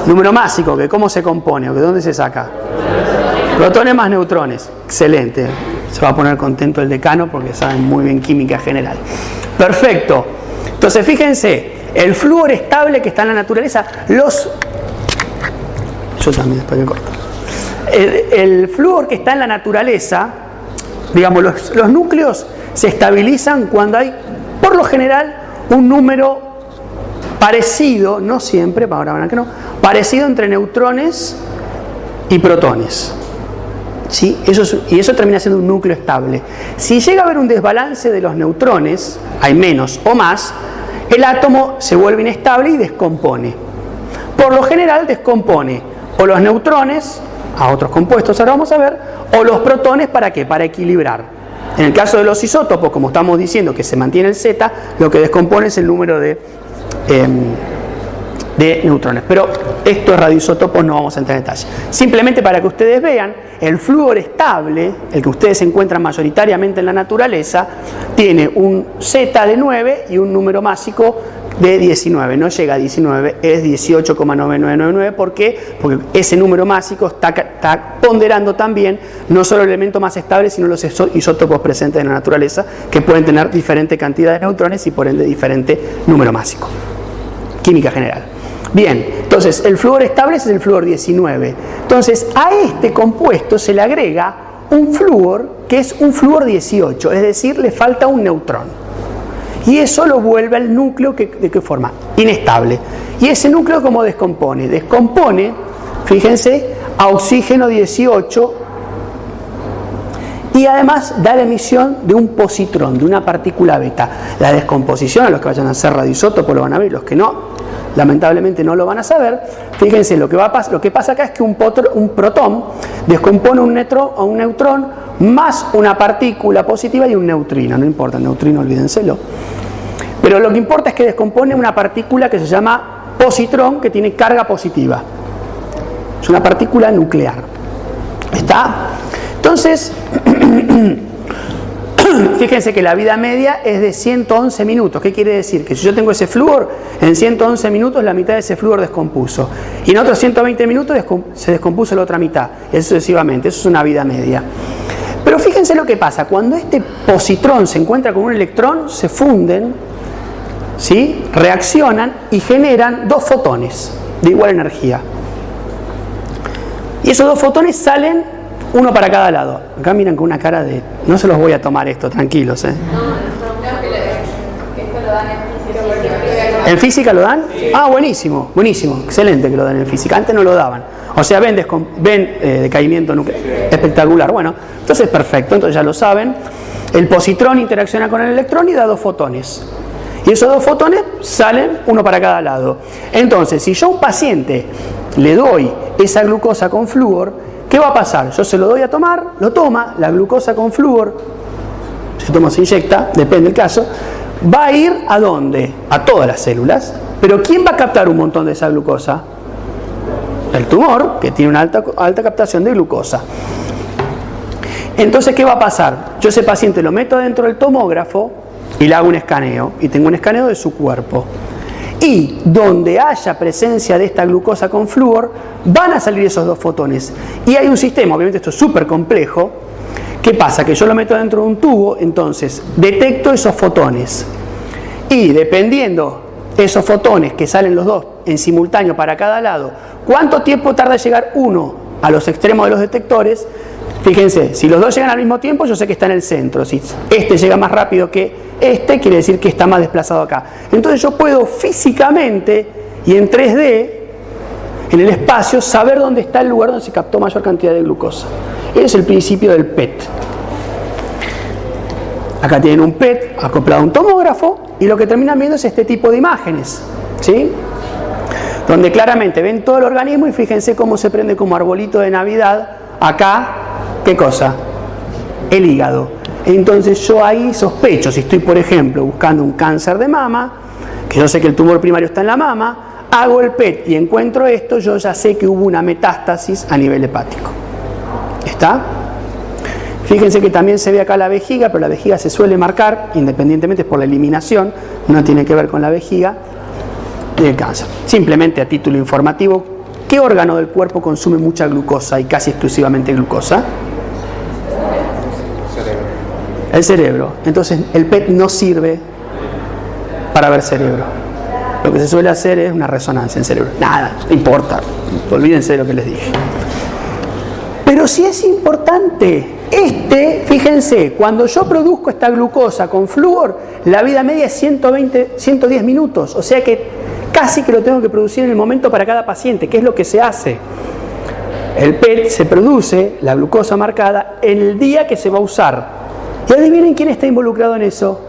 Número másico, que ¿cómo se compone? ¿De dónde se saca? Protones más neutrones. Excelente. Se va a poner contento el decano porque saben muy bien química general. Perfecto. Entonces, fíjense, el flúor estable que está en la naturaleza, yo también, después me corto. El flúor que está en la naturaleza, digamos, los núcleos se estabilizan cuando hay, por lo general, un número parecido, no siempre, ahora van a que no, parecido entre neutrones y protones. ¿Sí? Eso termina siendo un núcleo estable. Si llega a haber un desbalance de los neutrones, hay menos o más, el átomo se vuelve inestable y descompone. Por lo general descompone o los neutrones a otros compuestos, ahora vamos a ver, o los protones, ¿para qué? Para equilibrar. En el caso de los isótopos, como estamos diciendo que se mantiene el Z, lo que descompone es el número de neutrones. Pero esto es radioisótopos, no vamos a entrar en detalle. Simplemente para que ustedes vean, el flúor estable, el que ustedes encuentran mayoritariamente en la naturaleza, tiene un Z de 9 y un número másico de 19. No llega a 19, es 18,9999. ¿Por qué? Porque ese número másico está ponderando también no solo el elemento más estable, sino los isótopos presentes en la naturaleza, que pueden tener diferente cantidad de neutrones y por ende diferente número másico. Química general. Bien, entonces el flúor estable es el flúor 19. Entonces a este compuesto se le agrega un flúor que es un flúor 18, es decir, le falta un neutrón. Y eso lo vuelve al núcleo ¿de qué forma? Inestable. Y ese núcleo ¿cómo descompone? Descompone, fíjense, a oxígeno 18 y además da la emisión de un positrón, de una partícula beta. La descomposición, a los que vayan a hacer radioisótopos lo van a ver, los que no, lamentablemente no lo van a saber. Fíjense, lo que pasa acá es que un protón descompone a un neutrón más una partícula positiva y un neutrino. No importa, el neutrino olvídenselo. Pero lo que importa es que descompone una partícula que se llama positrón, que tiene carga positiva. Es una partícula nuclear. ¿Está? Entonces, fíjense que la vida media es de 111 minutos. ¿Qué quiere decir? Que si yo tengo ese flúor, en 111 minutos la mitad de ese flúor descompuso. Y en otros 120 minutos se descompuso la otra mitad. Y así sucesivamente. Eso es una vida media. Pero fíjense lo que pasa. Cuando este positrón se encuentra con un electrón, se funden, ¿sí? Reaccionan y generan dos fotones de igual energía. Y esos dos fotones salen uno para cada lado. Acá miran con una cara de... No se los voy a tomar esto, tranquilos. Esto lo dan en física. ¿En física lo dan? Ah, buenísimo, buenísimo. Excelente que lo dan en física. Antes no lo daban. O sea, ven decaimiento nuclear. Espectacular. Bueno, entonces perfecto. Entonces ya lo saben. El positrón interacciona con el electrón y da dos fotones. Y esos dos fotones salen uno para cada lado. Entonces, si yo a un paciente le doy esa glucosa con flúor, ¿qué va a pasar? Yo se lo doy a tomar, lo toma, la glucosa con flúor, se toma o se inyecta, depende del caso, va a ir ¿a dónde? A todas las células. Pero ¿quién va a captar un montón de esa glucosa? El tumor, que tiene una alta captación de glucosa. Entonces, ¿qué va a pasar? Yo a ese paciente lo meto dentro del tomógrafo y le hago un escaneo, y tengo un escaneo de su cuerpo. Y donde haya presencia de esta glucosa con flúor, van a salir esos dos fotones. Y hay un sistema, obviamente esto es súper complejo, ¿Qué pasa? Que yo lo meto dentro de un tubo, entonces detecto esos fotones. Y dependiendo esos fotones que salen los dos en simultáneo para cada lado, ¿cuánto tiempo tarda en llegar uno a los extremos de los detectores? Fíjense, si los dos llegan al mismo tiempo, yo sé que está en el centro. Si este llega más rápido que este, quiere decir que está más desplazado acá. Entonces yo puedo físicamente y en 3D, en el espacio, saber dónde está el lugar donde se captó mayor cantidad de glucosa. Ese es el principio del PET. Acá tienen un PET acoplado a un tomógrafo y lo que terminan viendo es este tipo de imágenes, ¿sí? Donde claramente ven todo el organismo y fíjense cómo se prende como arbolito de Navidad. Acá, ¿qué cosa? El hígado. Entonces yo ahí sospecho, si estoy por ejemplo buscando un cáncer de mama, que yo sé que el tumor primario está en la mama, hago el PET y encuentro esto, yo ya sé que hubo una metástasis a nivel hepático. ¿Está? Fíjense que también se ve acá la vejiga, pero la vejiga se suele marcar, independientemente por la eliminación, no tiene que ver con la vejiga del cáncer. Simplemente a título informativo, ¿qué órgano del cuerpo consume mucha glucosa y casi exclusivamente glucosa? El cerebro. Entonces el PET no sirve para ver cerebro. Lo que se suele hacer es una resonancia en cerebro. Nada, no importa. Olvídense de lo que les dije. Pero sí es importante. Fíjense, cuando yo produzco esta glucosa con flúor, la vida media es 110 minutos. O sea que casi que lo tengo que producir en el momento para cada paciente. ¿Qué es lo que se hace? El PET se produce, la glucosa marcada, en el día que se va a usar. Y adivinen quién está involucrado en eso.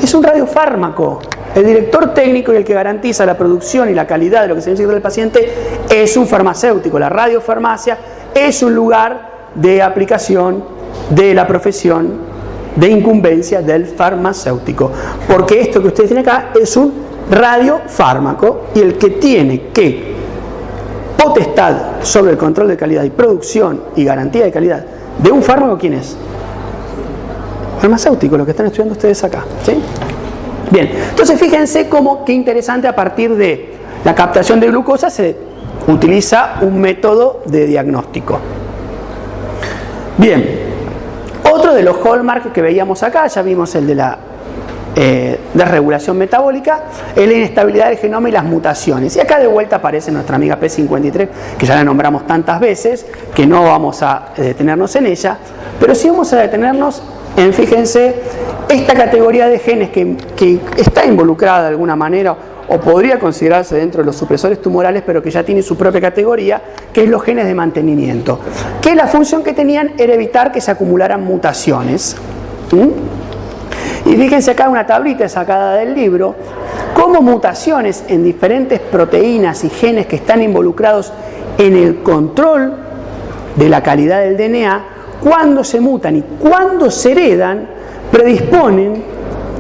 Es un radiofármaco. El director técnico y el que garantiza la producción y la calidad de lo que se necesita del paciente es un farmacéutico. La radiofarmacia es un lugar de aplicación de la profesión de incumbencia del farmacéutico. Porque esto que ustedes tienen acá es un radiofármaco y el que tiene que potestad sobre el control de calidad y producción y garantía de calidad de un fármaco, ¿quién es? Farmacéutico, lo que están estudiando ustedes acá, ¿sí? Bien, entonces fíjense cómo, qué interesante, a partir de la captación de glucosa se utiliza un método de diagnóstico. Bien, otro de los hallmarks que veíamos acá, ya vimos el de la desregulación metabólica, es la inestabilidad del genoma y las mutaciones. Y acá de vuelta aparece nuestra amiga P53, que ya la nombramos tantas veces, que no vamos a detenernos en ella, pero sí vamos a detenernos en, fíjense, esta categoría de genes que está involucrada de alguna manera o podría considerarse dentro de los supresores tumorales, pero que ya tiene su propia categoría, que es los genes de mantenimiento, que la función que tenían era evitar que se acumularan mutaciones. Y fíjense acá una tablita sacada del libro, cómo mutaciones en diferentes proteínas y genes que están involucrados en el control de la calidad del DNA, cuando se mutan y cuando se heredan, predisponen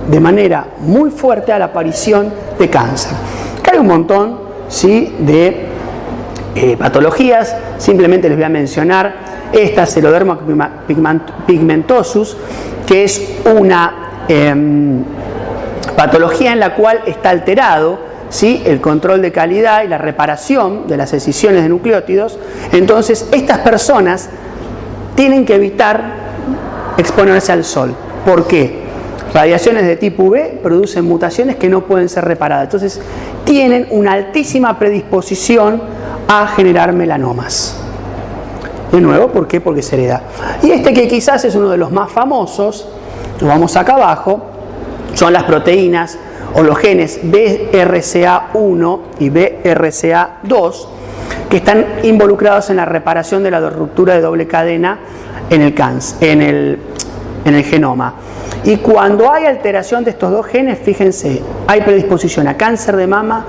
de manera muy fuerte a la aparición de cáncer. Acá hay un montón, ¿sí?, de patologías. Simplemente les voy a mencionar esta Xeroderma pigmentosus, que es una patología en la cual está alterado, ¿sí?, el control de calidad y la reparación de las escisiones de nucleótidos. Entonces estas personas tienen que evitar exponerse al sol. ¿Por qué? Radiaciones de tipo UV producen mutaciones que no pueden ser reparadas. Entonces tienen una altísima predisposición a generar melanomas. De nuevo, ¿por qué? Porque se hereda. Y este, que quizás es uno de los más famosos, lo vamos acá abajo, son las proteínas o los genes BRCA1 y BRCA2, que están involucrados en la reparación de la ruptura de doble cadena en el cáncer, en el genoma. Y cuando hay alteración de estos dos genes, fíjense, hay predisposición a cáncer de mama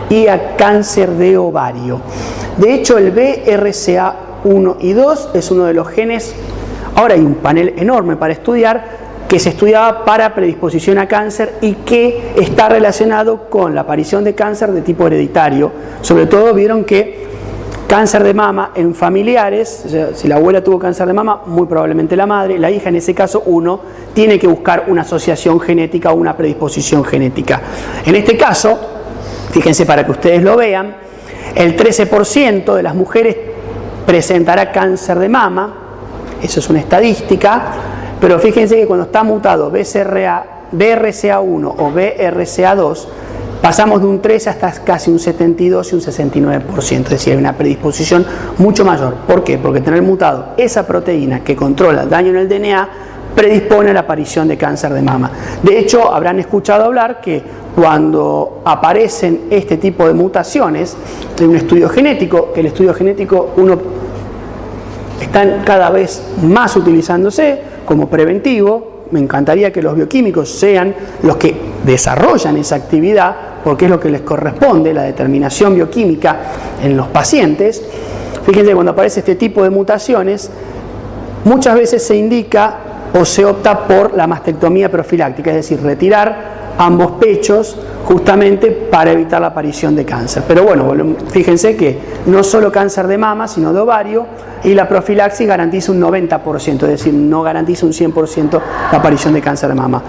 y a cáncer de ovario. De hecho, el BRCA1 y 2 es uno de los genes, ahora hay un panel enorme para estudiar, que se estudiaba para predisposición a cáncer y que está relacionado con la aparición de cáncer de tipo hereditario. Sobre todo vieron que cáncer de mama en familiares, o sea, si la abuela tuvo cáncer de mama, muy probablemente la madre, la hija, en ese caso uno tiene que buscar una asociación genética o una predisposición genética. En este caso, fíjense para que ustedes lo vean, el 13% de las mujeres presentará cáncer de mama, eso es una estadística, pero fíjense que cuando está mutado BRCA1 o BRCA2, pasamos de un 13 hasta casi un 72 y un 69%, es decir, hay una predisposición mucho mayor. ¿Por qué? Porque tener mutado esa proteína que controla el daño en el DNA predispone a la aparición de cáncer de mama. De hecho, habrán escuchado hablar que cuando aparecen este tipo de mutaciones en un estudio genético, el estudio genético están cada vez más utilizándose como preventivo. Me encantaría que los bioquímicos sean los que desarrollan esa actividad, porque es lo que les corresponde, la determinación bioquímica en los pacientes. Fíjense, cuando aparece este tipo de mutaciones, muchas veces se indica o se opta por la mastectomía profiláctica, es decir, retirar ambos pechos justamente para evitar la aparición de cáncer. Pero bueno, fíjense que no solo cáncer de mama, sino de ovario, y la profilaxis garantiza un 90%, es decir, no garantiza un 100% la aparición de cáncer de mama.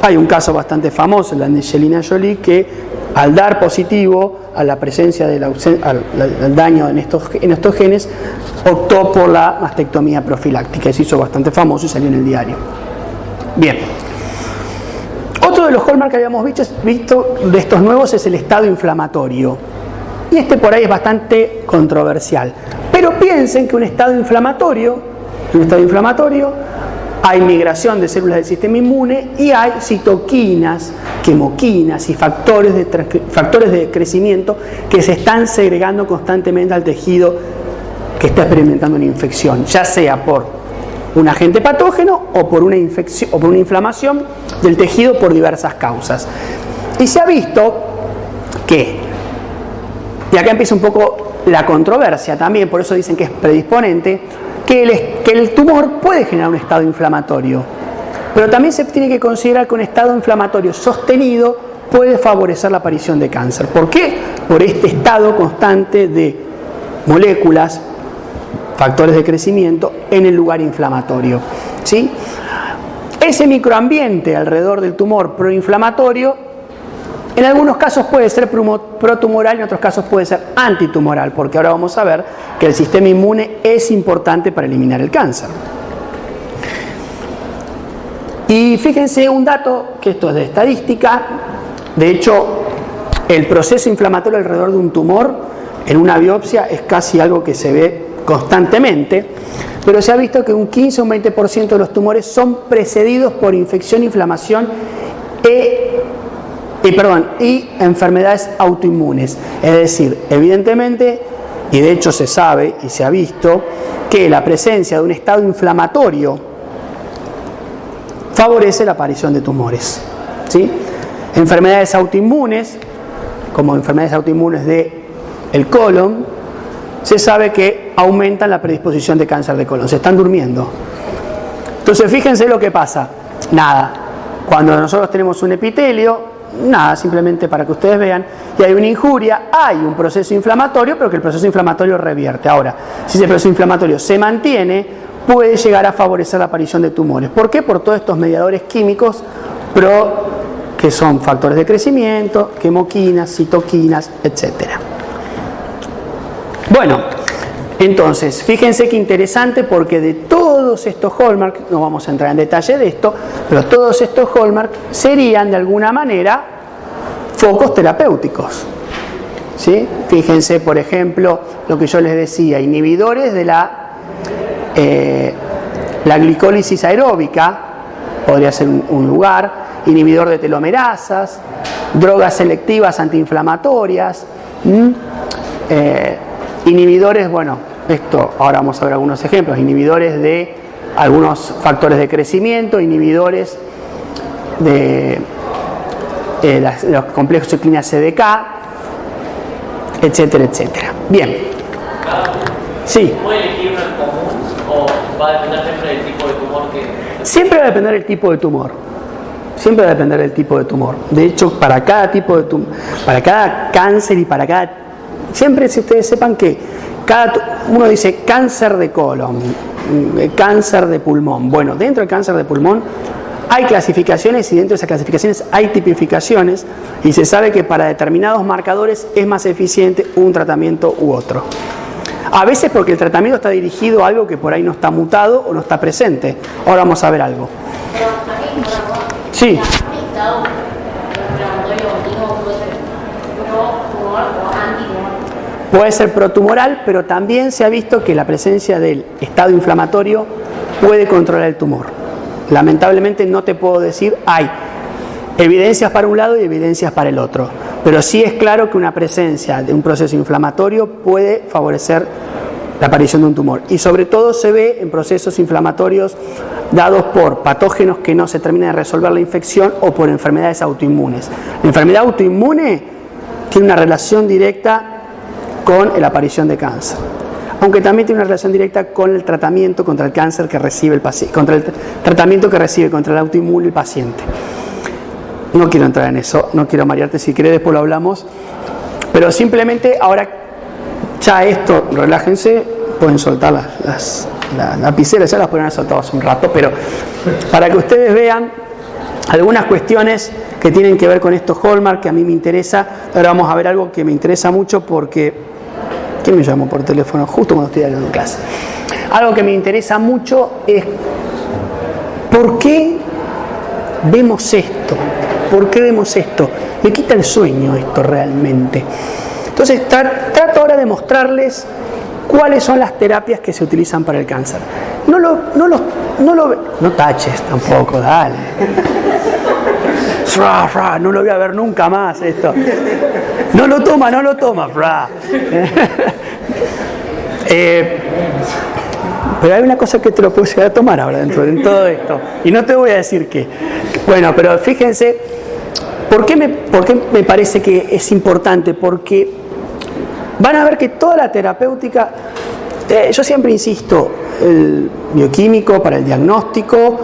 Hay un caso bastante famoso, el de Angelina Jolie, que al dar positivo a la presencia al daño en estos genes, optó por la mastectomía profiláctica. Se hizo bastante famoso y salió en el diario. Bien. Otro de los hallmarks que habíamos visto de estos nuevos es el estado inflamatorio. Y este por ahí es bastante controversial. Pero piensen que un estado inflamatorio, hay migración de células del sistema inmune y hay citoquinas, quimoquinas y factores de crecimiento que se están segregando constantemente al tejido que está experimentando una infección, ya sea por un agente patógeno o por una infección o por una inflamación del tejido por diversas causas. Y se ha visto que, y acá empieza un poco la controversia también, por eso dicen que es predisponente, que el tumor puede generar un estado inflamatorio, pero también se tiene que considerar que un estado inflamatorio sostenido puede favorecer la aparición de cáncer. ¿Por qué? Por este estado constante de moléculas, factores de crecimiento en el lugar inflamatorio, ¿sí? Ese microambiente alrededor del tumor proinflamatorio en algunos casos puede ser protumoral y en otros casos puede ser antitumoral, porque ahora vamos a ver que el sistema inmune es importante para eliminar el cáncer. Y fíjense un dato, que esto es de estadística. De hecho, el proceso inflamatorio alrededor de un tumor en una biopsia es casi algo que se ve constantemente, pero se ha visto que un 15 o un 20% de los tumores son precedidos por infección, inflamación y enfermedades autoinmunes. Es decir, evidentemente, y de hecho se sabe y se ha visto, que la presencia de un estado inflamatorio favorece la aparición de tumores, ¿sí? Enfermedades autoinmunes, como enfermedades autoinmunes del colon, se sabe que aumentan la predisposición de cáncer de colon. Se están durmiendo. Entonces, fíjense lo que pasa. Nada. Cuando nosotros tenemos un epitelio, nada, simplemente para que ustedes vean, y hay una injuria, hay un proceso inflamatorio, pero que el proceso inflamatorio revierte. Ahora, si ese proceso inflamatorio se mantiene, puede llegar a favorecer la aparición de tumores. ¿Por qué? Por todos estos mediadores químicos que son factores de crecimiento, quimoquinas, citoquinas, etcétera. Bueno, entonces, fíjense qué interesante, porque de todos estos hallmarks, no vamos a entrar en detalle de esto, pero todos estos hallmarks serían de alguna manera focos terapéuticos, ¿sí? Fíjense, por ejemplo, lo que yo les decía, inhibidores de la glicólisis aeróbica, podría ser un lugar, inhibidor de telomerasas, drogas selectivas antiinflamatorias, inhibidores, bueno, esto ahora vamos a ver algunos ejemplos, inhibidores de algunos factores de crecimiento, inhibidores de los complejos ciclina CDK, etcétera, etcétera. Bien. Sí. ¿Puede elegir uno en común o va a depender siempre del tipo de tumor que...? Siempre va a depender del tipo de tumor. Siempre va a depender del tipo de tumor. De hecho, para cada tipo de tumor, para cada cáncer y para cada... Siempre, si ustedes sepan que uno dice cáncer de colon, cáncer de pulmón. Bueno, dentro del cáncer de pulmón hay clasificaciones y dentro de esas clasificaciones hay tipificaciones y se sabe que para determinados marcadores es más eficiente un tratamiento u otro. A veces porque el tratamiento está dirigido a algo que por ahí no está mutado o no está presente. Ahora vamos a ver algo. Sí. Puede ser protumoral, pero también se ha visto que la presencia del estado inflamatorio puede controlar el tumor. Lamentablemente no te puedo decir, hay evidencias para un lado y evidencias para el otro, pero sí es claro que una presencia de un proceso inflamatorio puede favorecer la aparición de un tumor, y sobre todo se ve en procesos inflamatorios dados por patógenos que no se termina de resolver la infección o por enfermedades autoinmunes. La enfermedad autoinmune tiene una relación directa con la aparición de cáncer, aunque también tiene una relación directa con el tratamiento contra el cáncer que recibe el paciente, contra el tratamiento que recibe contra el autoinmune el paciente. No quiero entrar en eso, no quiero marearte, si querés después lo hablamos, pero simplemente ahora ya esto, relájense, pueden soltar las lapiceras, ya las pueden haber soltado hace un rato, pero para que ustedes vean algunas cuestiones que tienen que ver con estos hallmark que a mí me interesa. Ahora vamos a ver algo que me interesa mucho porque... ¿Quién me llamó por teléfono? Justo cuando estoy hablando en clase. Algo que me interesa mucho es ¿por qué vemos esto? ¿Por qué vemos esto? Me quita el sueño esto realmente. Entonces trato ahora de mostrarles cuáles son las terapias que se utilizan para el cáncer. No taches tampoco, dale. No lo voy a ver nunca más esto. No lo toma. Pero hay una cosa que te lo puedo llegar a tomar ahora dentro de todo esto. Y no te voy a decir qué. Bueno, pero fíjense, ¿por qué me parece que es importante? Porque van a ver que toda la terapéutica, yo siempre insisto, el bioquímico para el diagnóstico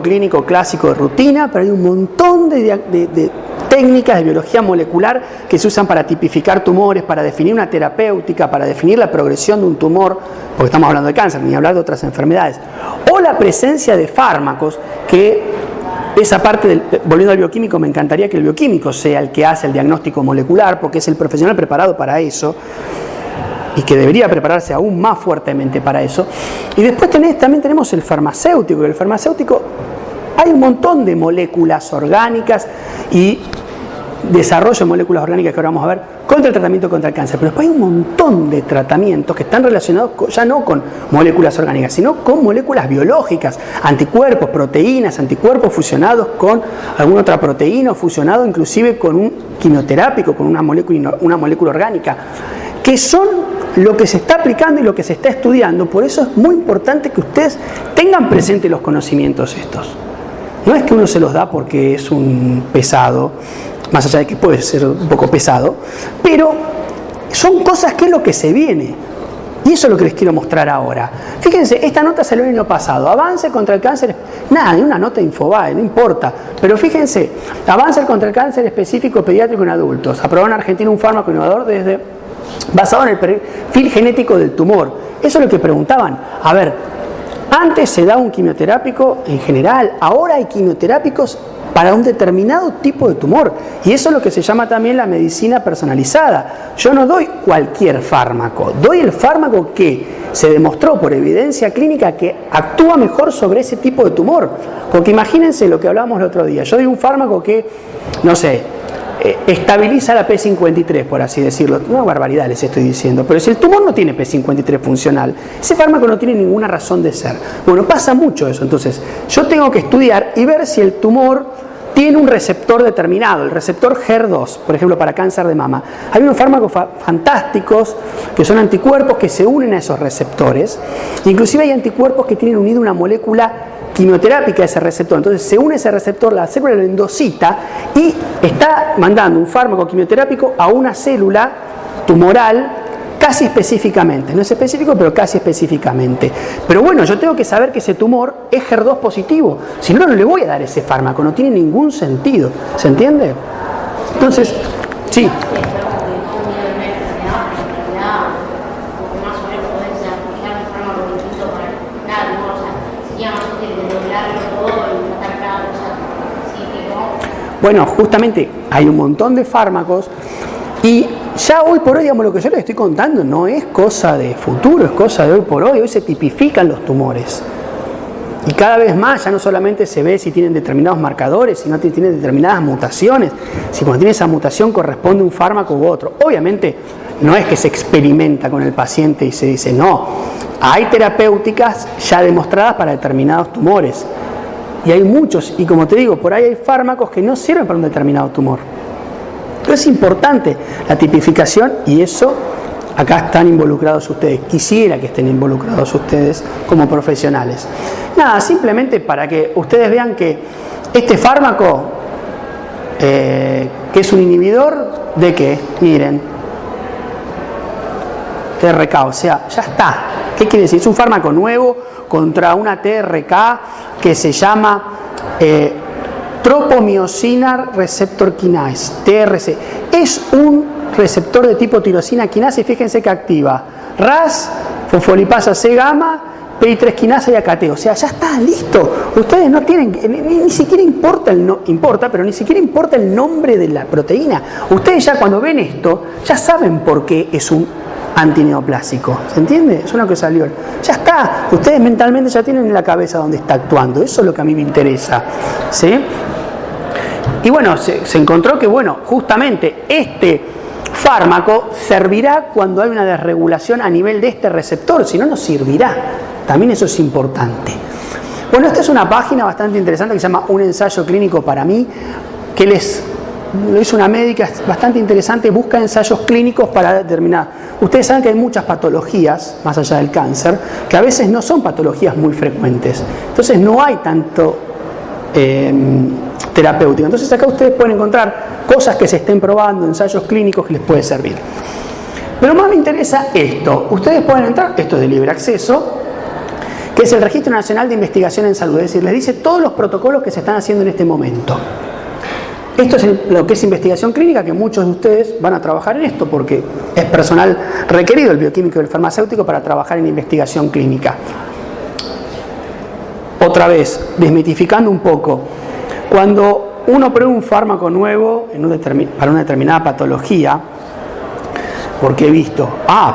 clínico clásico de rutina, pero hay un montón de técnicas de biología molecular que se usan para tipificar tumores, para definir una terapéutica, para definir la progresión de un tumor, porque estamos hablando de cáncer, ni hablar de otras enfermedades, o la presencia de fármacos, que esa parte volviendo al bioquímico, me encantaría que el bioquímico sea el que hace el diagnóstico molecular, porque es el profesional preparado para eso, y que debería prepararse aún más fuertemente para eso. Y después también tenemos el farmacéutico. El farmacéutico, hay un montón de moléculas orgánicas y desarrollo de moléculas orgánicas que ahora vamos a ver contra el tratamiento contra el cáncer. Pero después hay un montón de tratamientos que están relacionados ya no con moléculas orgánicas, sino con moléculas biológicas, anticuerpos, proteínas, anticuerpos fusionados con alguna otra proteína o fusionado inclusive con un quimioterápico, con una molécula orgánica, que son lo que se está aplicando y lo que se está estudiando. Por eso es muy importante que ustedes tengan presente los conocimientos estos. No es que uno se los da porque es un pesado, más allá de que puede ser un poco pesado, pero son cosas que es lo que se viene. Y eso es lo que les quiero mostrar ahora. Fíjense, esta nota salió el año pasado. Avance contra el cáncer, nada, una nota de Infobae, no importa. Pero fíjense, avance contra el cáncer específico pediátrico en adultos. Aprobó en Argentina un fármaco innovador basado en el perfil genético del tumor. Eso es lo que preguntaban. A ver, antes se da un quimioterápico en general, ahora hay quimioterápicos para un determinado tipo de tumor. Y eso es lo que se llama también la medicina personalizada. Yo no doy cualquier fármaco, doy el fármaco que se demostró por evidencia clínica que actúa mejor sobre ese tipo de tumor. Porque imagínense lo que hablábamos el otro día. Yo doy un fármaco que, no sé, estabiliza la P53, por así decirlo. Una barbaridad les estoy diciendo, pero si el tumor no tiene P53 funcional, ese fármaco no tiene ninguna razón de ser. Bueno, pasa mucho eso. Entonces, yo tengo que estudiar y ver si el tumor tiene un receptor determinado, el receptor HER2, por ejemplo, para cáncer de mama. Hay unos fármacos fantásticos que son anticuerpos que se unen a esos receptores. Inclusive hay anticuerpos que tienen unido una molécula quimioterápica a ese receptor. Entonces se une ese receptor, la célula lo endocita y está mandando un fármaco quimioterápico a una célula tumoral casi específicamente. No es específico, pero casi específicamente. Pero bueno, yo tengo que saber que ese tumor es HER2 positivo. Si no, no le voy a dar ese fármaco. No tiene ningún sentido. ¿Se entiende? Entonces, sí. Bueno, justamente hay un montón de fármacos y ya hoy por hoy, digamos, lo que yo les estoy contando no es cosa de futuro, es cosa de hoy por hoy. Hoy se tipifican los tumores. Y cada vez más ya no solamente se ve si tienen determinados marcadores, sino si tienen determinadas mutaciones, si cuando tiene esa mutación corresponde un fármaco u otro. Obviamente no es que se experimenta con el paciente y se dice no, hay terapéuticas ya demostradas para determinados tumores. Y hay muchos, y como te digo, por ahí hay fármacos que no sirven para un determinado tumor. Entonces es importante la tipificación y eso acá están involucrados ustedes. Quisiera que estén involucrados ustedes como profesionales. Nada, simplemente para que ustedes vean que este fármaco, que es un inhibidor de qué, miren, TRK, o sea, ya está. ¿Qué quiere decir? Es un fármaco nuevo contra una TRK que se llama Tropomiosina Receptor Kinase, TRC. Es un receptor de tipo tirosina quinasa y fíjense que activa RAS, fosfolipasa C-gamma, PI3 quinasa y AKT. O sea, ya está listo. Ustedes no tienen, ni siquiera importa, pero ni siquiera importa el nombre de la proteína. Ustedes ya cuando ven esto, ya saben por qué es un antineoplásico. ¿Se entiende? Es una que salió. Ya está. Ustedes mentalmente ya tienen en la cabeza dónde está actuando. Eso es lo que a mí me interesa. ¿Sí? Y bueno, se encontró que, bueno, justamente este fármaco servirá cuando hay una desregulación a nivel de este receptor, si no, no servirá. También eso es importante. Bueno, esta es una página bastante interesante que se llama Un ensayo clínico para mí, que lo hizo una médica bastante interesante, busca ensayos clínicos para determinar. Ustedes saben que hay muchas patologías, más allá del cáncer, que a veces no son patologías muy frecuentes. Entonces no hay tanto terapéutico. Entonces acá ustedes pueden encontrar cosas que se estén probando, ensayos clínicos que les puede servir. Pero más me interesa esto. Ustedes pueden entrar, esto es de libre acceso, que es el Registro Nacional de Investigación en Salud. Es decir, les dice todos los protocolos que se están haciendo en este momento. Esto es lo que es investigación clínica, que muchos de ustedes van a trabajar en esto porque es personal requerido, el bioquímico y el farmacéutico, para trabajar en investigación clínica. Otra vez, desmitificando un poco, cuando uno prueba un fármaco nuevo para una determinada patología, porque he visto,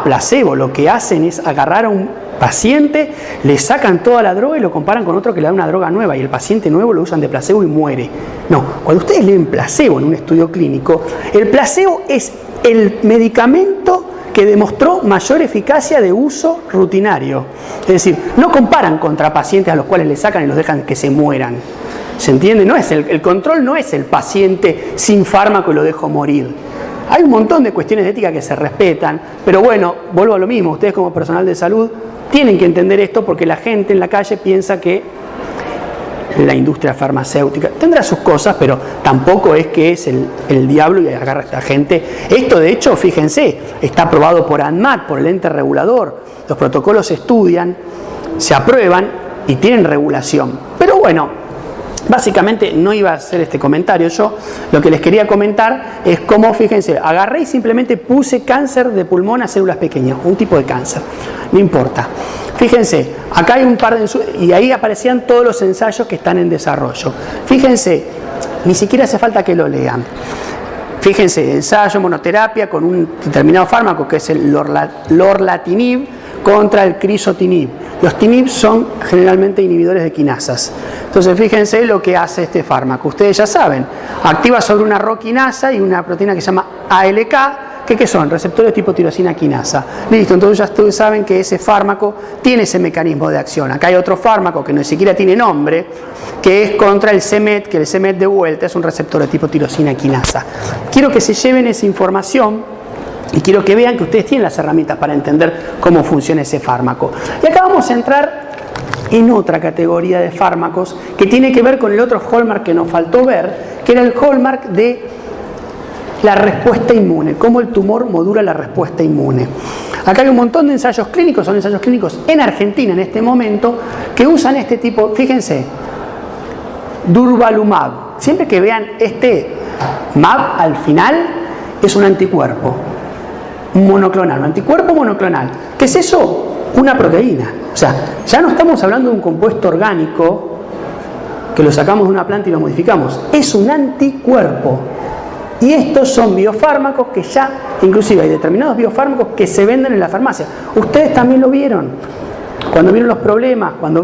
placebo, lo que hacen es agarrar a un paciente, le sacan toda la droga y lo comparan con otro que le da una droga nueva y el paciente nuevo lo usan de placebo y muere. No, cuando ustedes leen placebo en un estudio clínico, el placebo es el medicamento que demostró mayor eficacia de uso rutinario. Es decir, no comparan contra pacientes a los cuales le sacan y los dejan que se mueran. ¿Se entiende? No es el control no es el paciente sin fármaco y lo dejo morir. Hay un montón de cuestiones de ética que se respetan, pero bueno, vuelvo a lo mismo, ustedes como personal de salud tienen que entender esto porque la gente en la calle piensa que la industria farmacéutica tendrá sus cosas, pero tampoco es que es el diablo y agarra a la gente. Esto, de hecho, fíjense, está aprobado por ANMAT, por el ente regulador. Los protocolos se estudian, se aprueban y tienen regulación. Pero bueno, básicamente no iba a hacer este comentario. Yo lo que les quería comentar es cómo, fíjense, agarré y simplemente puse cáncer de pulmón a células pequeñas, un tipo de cáncer, no importa. Fíjense, acá hay un par de y ahí aparecían todos los ensayos que están en desarrollo. Fíjense, ni siquiera hace falta que lo lean. Fíjense, ensayo monoterapia con un determinado fármaco que es el lorlatinib contra el crizotinib. Los tinib son generalmente inhibidores de quinasas. Entonces fíjense lo que hace este fármaco. Ustedes ya saben, activa sobre una ROQ-quinasa y una proteína que se llama ALK, que ¿qué son? Receptores tipo tirosina quinasa. Listo, entonces ya ustedes saben que ese fármaco tiene ese mecanismo de acción. Acá hay otro fármaco que ni siquiera tiene nombre, que es contra el CEMET, que el CEMET de vuelta es un receptor de tipo tirosina quinasa. Quiero que se lleven esa información y quiero que vean que ustedes tienen las herramientas para entender cómo funciona ese fármaco. Y acá vamos a entrar en otra categoría de fármacos que tiene que ver con el otro hallmark que nos faltó ver, que era el hallmark de la respuesta inmune, cómo el tumor modula la respuesta inmune. Acá hay un montón de ensayos clínicos, son ensayos clínicos en Argentina en este momento, que usan este tipo, fíjense, durvalumab. Siempre que vean este MAB al final, es un anticuerpo, un monoclonal, un anticuerpo monoclonal. ¿Qué es eso? Una proteína. O sea, ya no estamos hablando de un compuesto orgánico que lo sacamos de una planta y lo modificamos. Es un anticuerpo. Y estos son biofármacos que ya, inclusive hay determinados biofármacos que se venden en la farmacia. Ustedes también lo vieron. Cuando vieron los problemas, cuando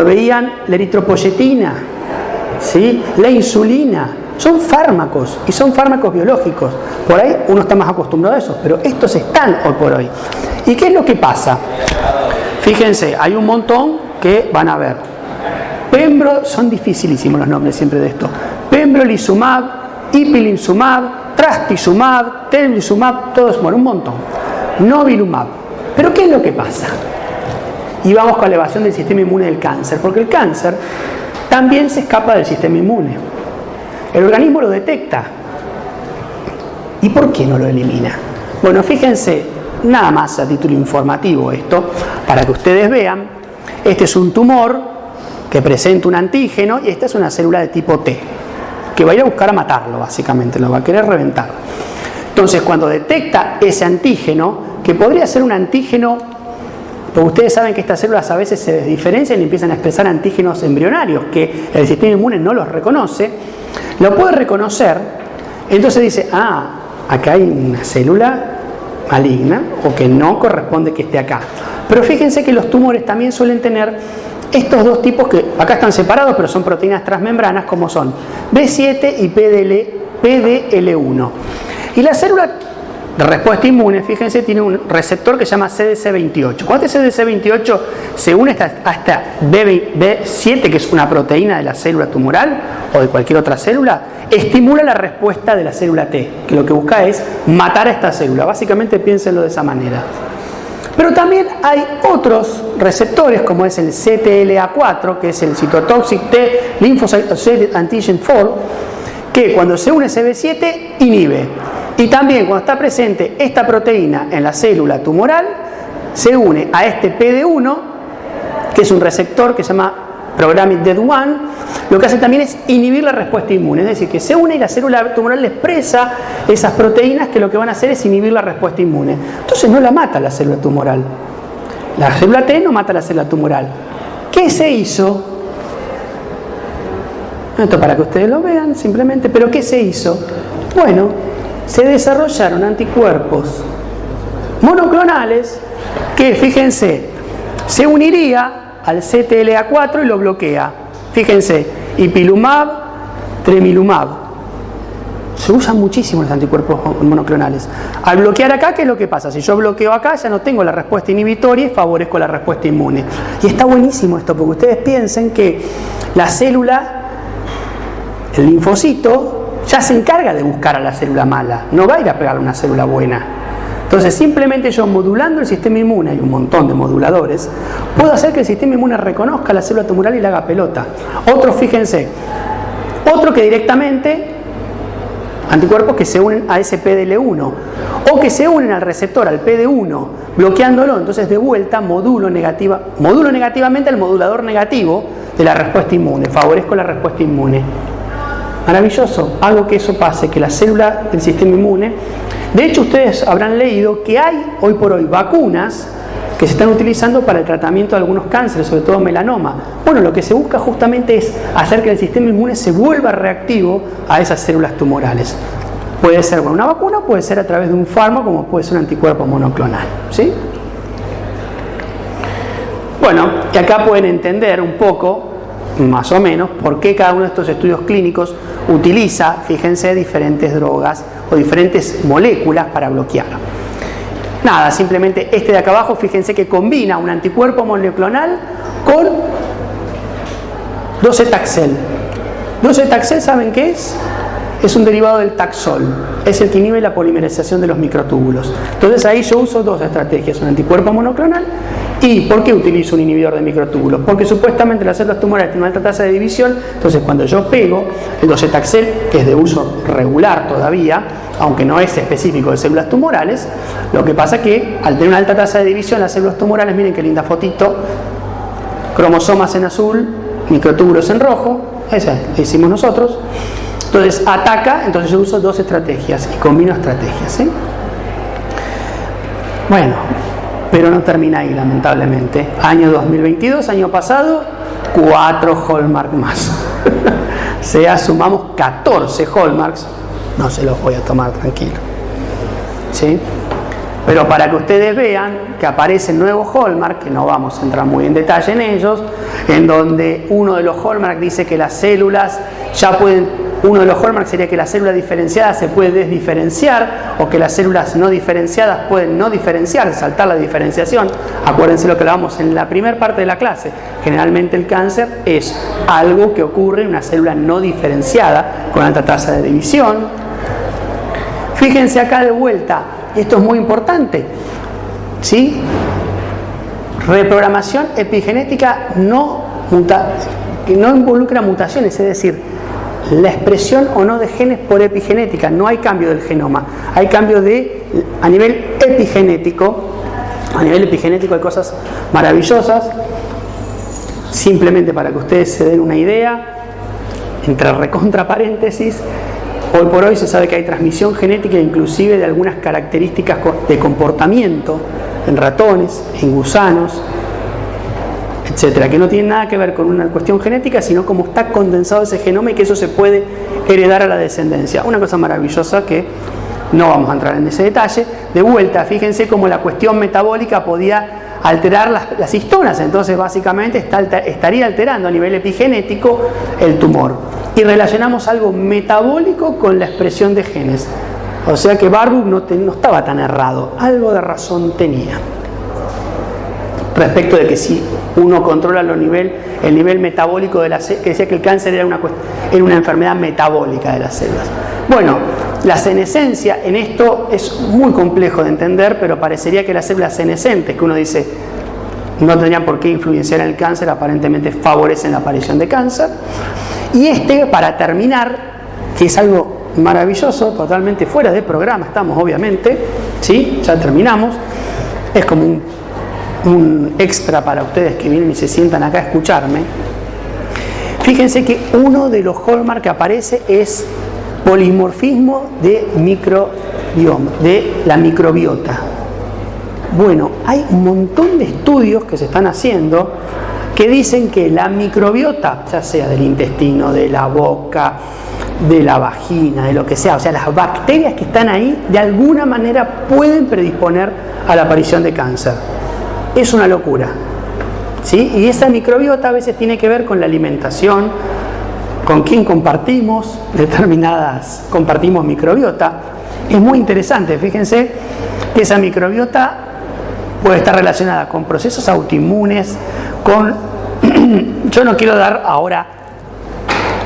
veían la eritropoyetina, ¿sí? La insulina, son fármacos y son fármacos biológicos. Por ahí uno está más acostumbrado a eso, pero estos están hoy por hoy. ¿Y qué es lo que pasa? Fíjense, hay un montón que van a ver. Son dificilísimos los nombres siempre de esto. Pembrolizumab, ipilimumab, trastuzumab, temozumab, todos, bueno, un montón. Novilumab. Pero ¿qué es lo que pasa? Y vamos con la elevación del sistema inmune del cáncer, porque el cáncer también se escapa del sistema inmune. El organismo lo detecta. ¿Y por qué no lo elimina? Bueno, fíjense, nada más a título informativo esto, para que ustedes vean. Este es un tumor que presenta un antígeno y esta es una célula de tipo T, que va a ir a buscar a matarlo, básicamente, lo va a querer reventar. Entonces, cuando detecta ese antígeno, que podría ser un antígeno, porque ustedes saben que estas células a veces se diferencian y empiezan a expresar antígenos embrionarios, que el sistema inmune no los reconoce, lo puede reconocer, entonces dice, acá hay una célula maligna, o que no corresponde que esté acá. Pero fíjense que los tumores también suelen tener estos dos tipos que acá están separados, pero son proteínas transmembranas, como son B7 y PDL1. Y la célula de respuesta inmune, fíjense, tiene un receptor que se llama CDC28. Cuando este CDC28 se une hasta B7, que es una proteína de la célula tumoral o de cualquier otra célula, estimula la respuesta de la célula T, que lo que busca es matar a esta célula. Básicamente piénsenlo de esa manera. Pero también hay otros receptores, como es el CTLA4, que es el Cytotoxic T Lymphocyte Antigen 4, que cuando se une CB7 inhibe. Y también cuando está presente esta proteína en la célula tumoral, se une a este PD1, que es un receptor que se llama Programmed Dead1, lo que hace también es inhibir la respuesta inmune, es decir, que se une y la célula tumoral le expresa esas proteínas que lo que van a hacer es inhibir la respuesta inmune. Entonces no la mata la célula tumoral. La célula T no mata la célula tumoral. ¿Qué se hizo? Esto para que ustedes lo vean simplemente, pero ¿qué se hizo? Bueno, se desarrollaron anticuerpos monoclonales que, fíjense, se uniría al CTLA4 y lo bloquea. Fíjense, ipilimumab, tremelimumab. Se usan muchísimo los anticuerpos monoclonales. Al bloquear acá, ¿qué es lo que pasa? Si yo bloqueo acá, ya no tengo la respuesta inhibitoria y favorezco la respuesta inmune. Y está buenísimo esto, porque ustedes piensen que la célula, el linfocito, ya se encarga de buscar a la célula mala, no va a ir a pegarle a una célula buena. Entonces, simplemente yo modulando el sistema inmune, hay un montón de moduladores, puedo hacer que el sistema inmune reconozca la célula tumoral y la haga pelota. Otros, fíjense, otro que directamente, anticuerpos que se unen a ese PDL1, o que se unen al receptor, al PD1, bloqueándolo, entonces de vuelta modulo negativamente al modulador negativo de la respuesta inmune, favorezco la respuesta inmune. Maravilloso, hago que eso pase, que la célula del sistema inmune. De hecho, ustedes habrán leído que hay hoy por hoy vacunas que se están utilizando para el tratamiento de algunos cánceres, sobre todo melanoma. Bueno, lo que se busca justamente es hacer que el sistema inmune se vuelva reactivo a esas células tumorales. Puede ser con una vacuna, puede ser a través de un fármaco, como puede ser un anticuerpo monoclonal, ¿sí? Bueno, y acá pueden entender un poco, más o menos, por qué cada uno de estos estudios clínicos utiliza, fíjense, diferentes drogas o diferentes moléculas para bloquear. Nada, simplemente este de acá abajo, fíjense que combina un anticuerpo monoclonal con docetaxel. Docetaxel, ¿saben qué es? Es un derivado del taxol, es el que inhibe la polimerización de los microtúbulos. Entonces ahí yo uso dos estrategias, un anticuerpo monoclonal. ¿Y por qué utilizo un inhibidor de microtúbulos? Porque supuestamente las células tumorales tienen una alta tasa de división, entonces cuando yo pego el docetaxel, que es de uso regular todavía, aunque no es específico de células tumorales, lo que pasa es que al tener una alta tasa de división las células tumorales, miren qué linda fotito, cromosomas en azul, microtúbulos en rojo, esa la hicimos nosotros. Entonces ataca, entonces yo uso dos estrategias y combino estrategias, ¿sí? Bueno, pero no termina ahí, lamentablemente. Año 2022, año pasado, 4 hallmark más. sea, sumamos 14 hallmarks, no se los voy a tomar tranquilo. ¿Sí? Pero para que ustedes vean que aparecen nuevos hallmarks, que no vamos a entrar muy en detalle en ellos, en donde uno de los hallmarks dice que las células ya pueden, uno de los hallmarks sería que la célula diferenciada se puede desdiferenciar, o que las células no diferenciadas pueden no diferenciar, saltar la diferenciación. Acuérdense lo que hablábamos en la primera parte de la clase. Generalmente el cáncer es algo que ocurre en una célula no diferenciada, con alta tasa de división. Fíjense acá de vuelta. Esto es muy importante, ¿sí? Reprogramación epigenética que no involucra mutaciones, es decir, la expresión o no de genes por epigenética. No hay cambio del genoma, hay cambio a nivel epigenético. A nivel epigenético hay cosas maravillosas. Simplemente para que ustedes se den una idea, entre recontra paréntesis, hoy por hoy se sabe que hay transmisión genética inclusive de algunas características de comportamiento en ratones, en gusanos, etcétera, que no tienen nada que ver con una cuestión genética, sino cómo está condensado ese genoma y que eso se puede heredar a la descendencia. Una cosa maravillosa que no vamos a entrar en ese detalle. De vuelta, fíjense cómo la cuestión metabólica podía alterar las histonas, entonces básicamente estaría alterando a nivel epigenético el tumor. Y relacionamos algo metabólico con la expresión de genes. O sea que Warburg no estaba tan errado, algo de razón tenía. Respecto de que si uno controla el nivel metabólico de las células, que decía que el cáncer era una enfermedad metabólica de las células. Bueno, la senescencia en esto es muy complejo de entender, pero parecería que las células senescentes, que uno dice no tendrían por qué influenciar en el cáncer, aparentemente favorecen la aparición de cáncer. Y para terminar, que es algo maravilloso, totalmente fuera de programa estamos obviamente, ¿sí? Ya terminamos, es como un extra para ustedes que vienen y se sientan acá a escucharme. Fíjense que uno de los hallmarks que aparece es polimorfismo de microbioma, de la microbiota. Bueno, hay un montón de estudios que se están haciendo que dicen que la microbiota, ya sea del intestino, de la boca, de la vagina, de lo que sea, o sea, las bacterias que están ahí, de alguna manera pueden predisponer a la aparición de cáncer. Es una locura, ¿sí? Y esa microbiota a veces tiene que ver con la alimentación, con quién compartimos compartimos microbiota. Es muy interesante, fíjense que esa microbiota puede estar relacionada con procesos autoinmunes, yo no quiero dar ahora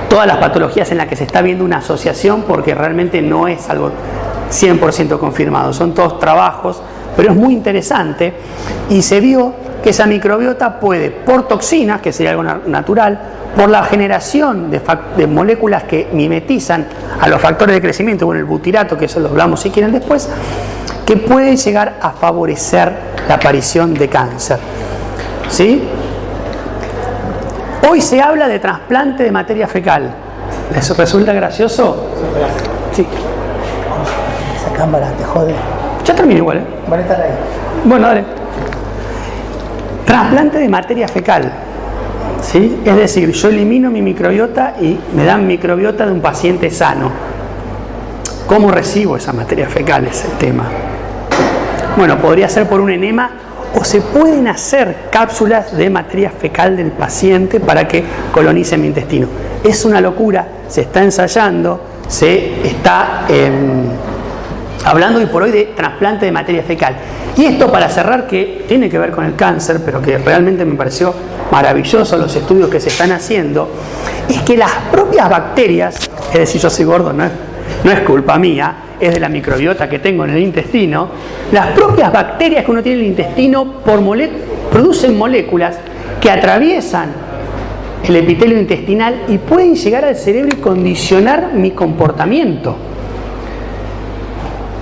todas las patologías en las que se está viendo una asociación, porque realmente no es algo 100% confirmado, son todos trabajos, pero es muy interesante, y se vio que esa microbiota puede, por toxinas, que sería algo natural, por la generación de moléculas que mimetizan a los factores de crecimiento, bueno, el butirato, que eso lo hablamos si quieren después, que puede llegar a favorecer la aparición de cáncer, ¿sí? Hoy se habla de trasplante de materia fecal. ¿Eso resulta gracioso? Sí. Esa cámara te jode. Ya termino igual, ¿eh? Van a estar ahí. Bueno, dale. Trasplante de materia fecal, ¿sí? Es decir, yo elimino mi microbiota y me dan microbiota de un paciente sano. ¿Cómo recibo esa materia fecal? Es el tema. Bueno, podría ser por un enema, o se pueden hacer cápsulas de materia fecal del paciente para que colonice mi intestino. Es una locura, se está ensayando, se está hablando hoy por hoy de trasplante de materia fecal. Y esto, para cerrar, que tiene que ver con el cáncer, pero que realmente me pareció maravilloso los estudios que se están haciendo, es que las propias bacterias, es decir, yo soy gordo, no es culpa mía, es de la microbiota que tengo en el intestino, las propias bacterias que uno tiene en el intestino producen moléculas que atraviesan el epitelio intestinal y pueden llegar al cerebro y condicionar mi comportamiento.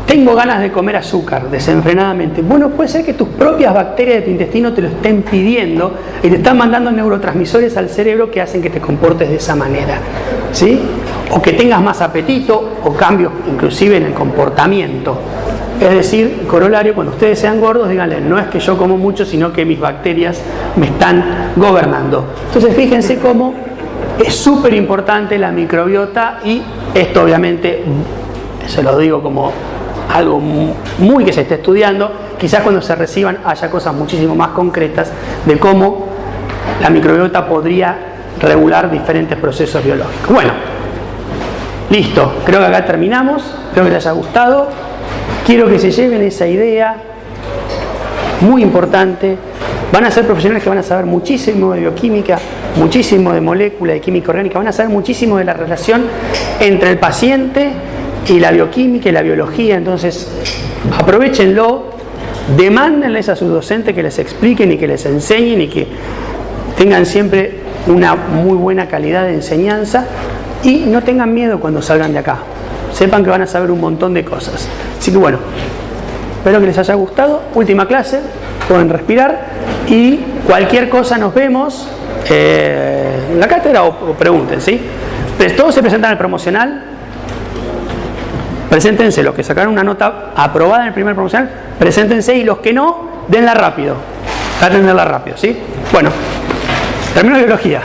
Tengo ganas de comer azúcar desenfrenadamente. Bueno, puede ser que tus propias bacterias de tu intestino te lo estén pidiendo y te están mandando neurotransmisores al cerebro que hacen que te comportes de esa manera, ¿sí? O que tengas más apetito o cambios inclusive en el comportamiento. Es decir, corolario, cuando ustedes sean gordos, díganle, no es que yo como mucho, sino que mis bacterias me están gobernando. Entonces fíjense cómo Es súper importante la microbiota y esto obviamente, se lo digo como algo muy que se está estudiando, quizás cuando se reciban haya cosas muchísimo más concretas de cómo la microbiota podría regular diferentes procesos biológicos. Bueno, listo, creo que acá terminamos, espero que les haya gustado, quiero que se lleven esa idea, muy importante, van a ser profesionales que van a saber muchísimo de bioquímica, muchísimo de molécula, de química orgánica, van a saber muchísimo de la relación entre el paciente y la bioquímica y la biología, entonces aprovechenlo, demándenles a sus docentes que les expliquen y que les enseñen y que tengan siempre una muy buena calidad de enseñanza y no tengan miedo cuando salgan de acá, sepan que van a saber un montón de cosas. Así que bueno, espero que les haya gustado, última clase, pueden respirar y cualquier cosa nos vemos en la cátedra o pregunten, ¿sí? Entonces, todos se presentan al promocional, preséntense, los que sacaron una nota aprobada en el primer promocional, preséntense y los que no, denla rápido, traten de darla rápido, ¿sí? Bueno, termino biología.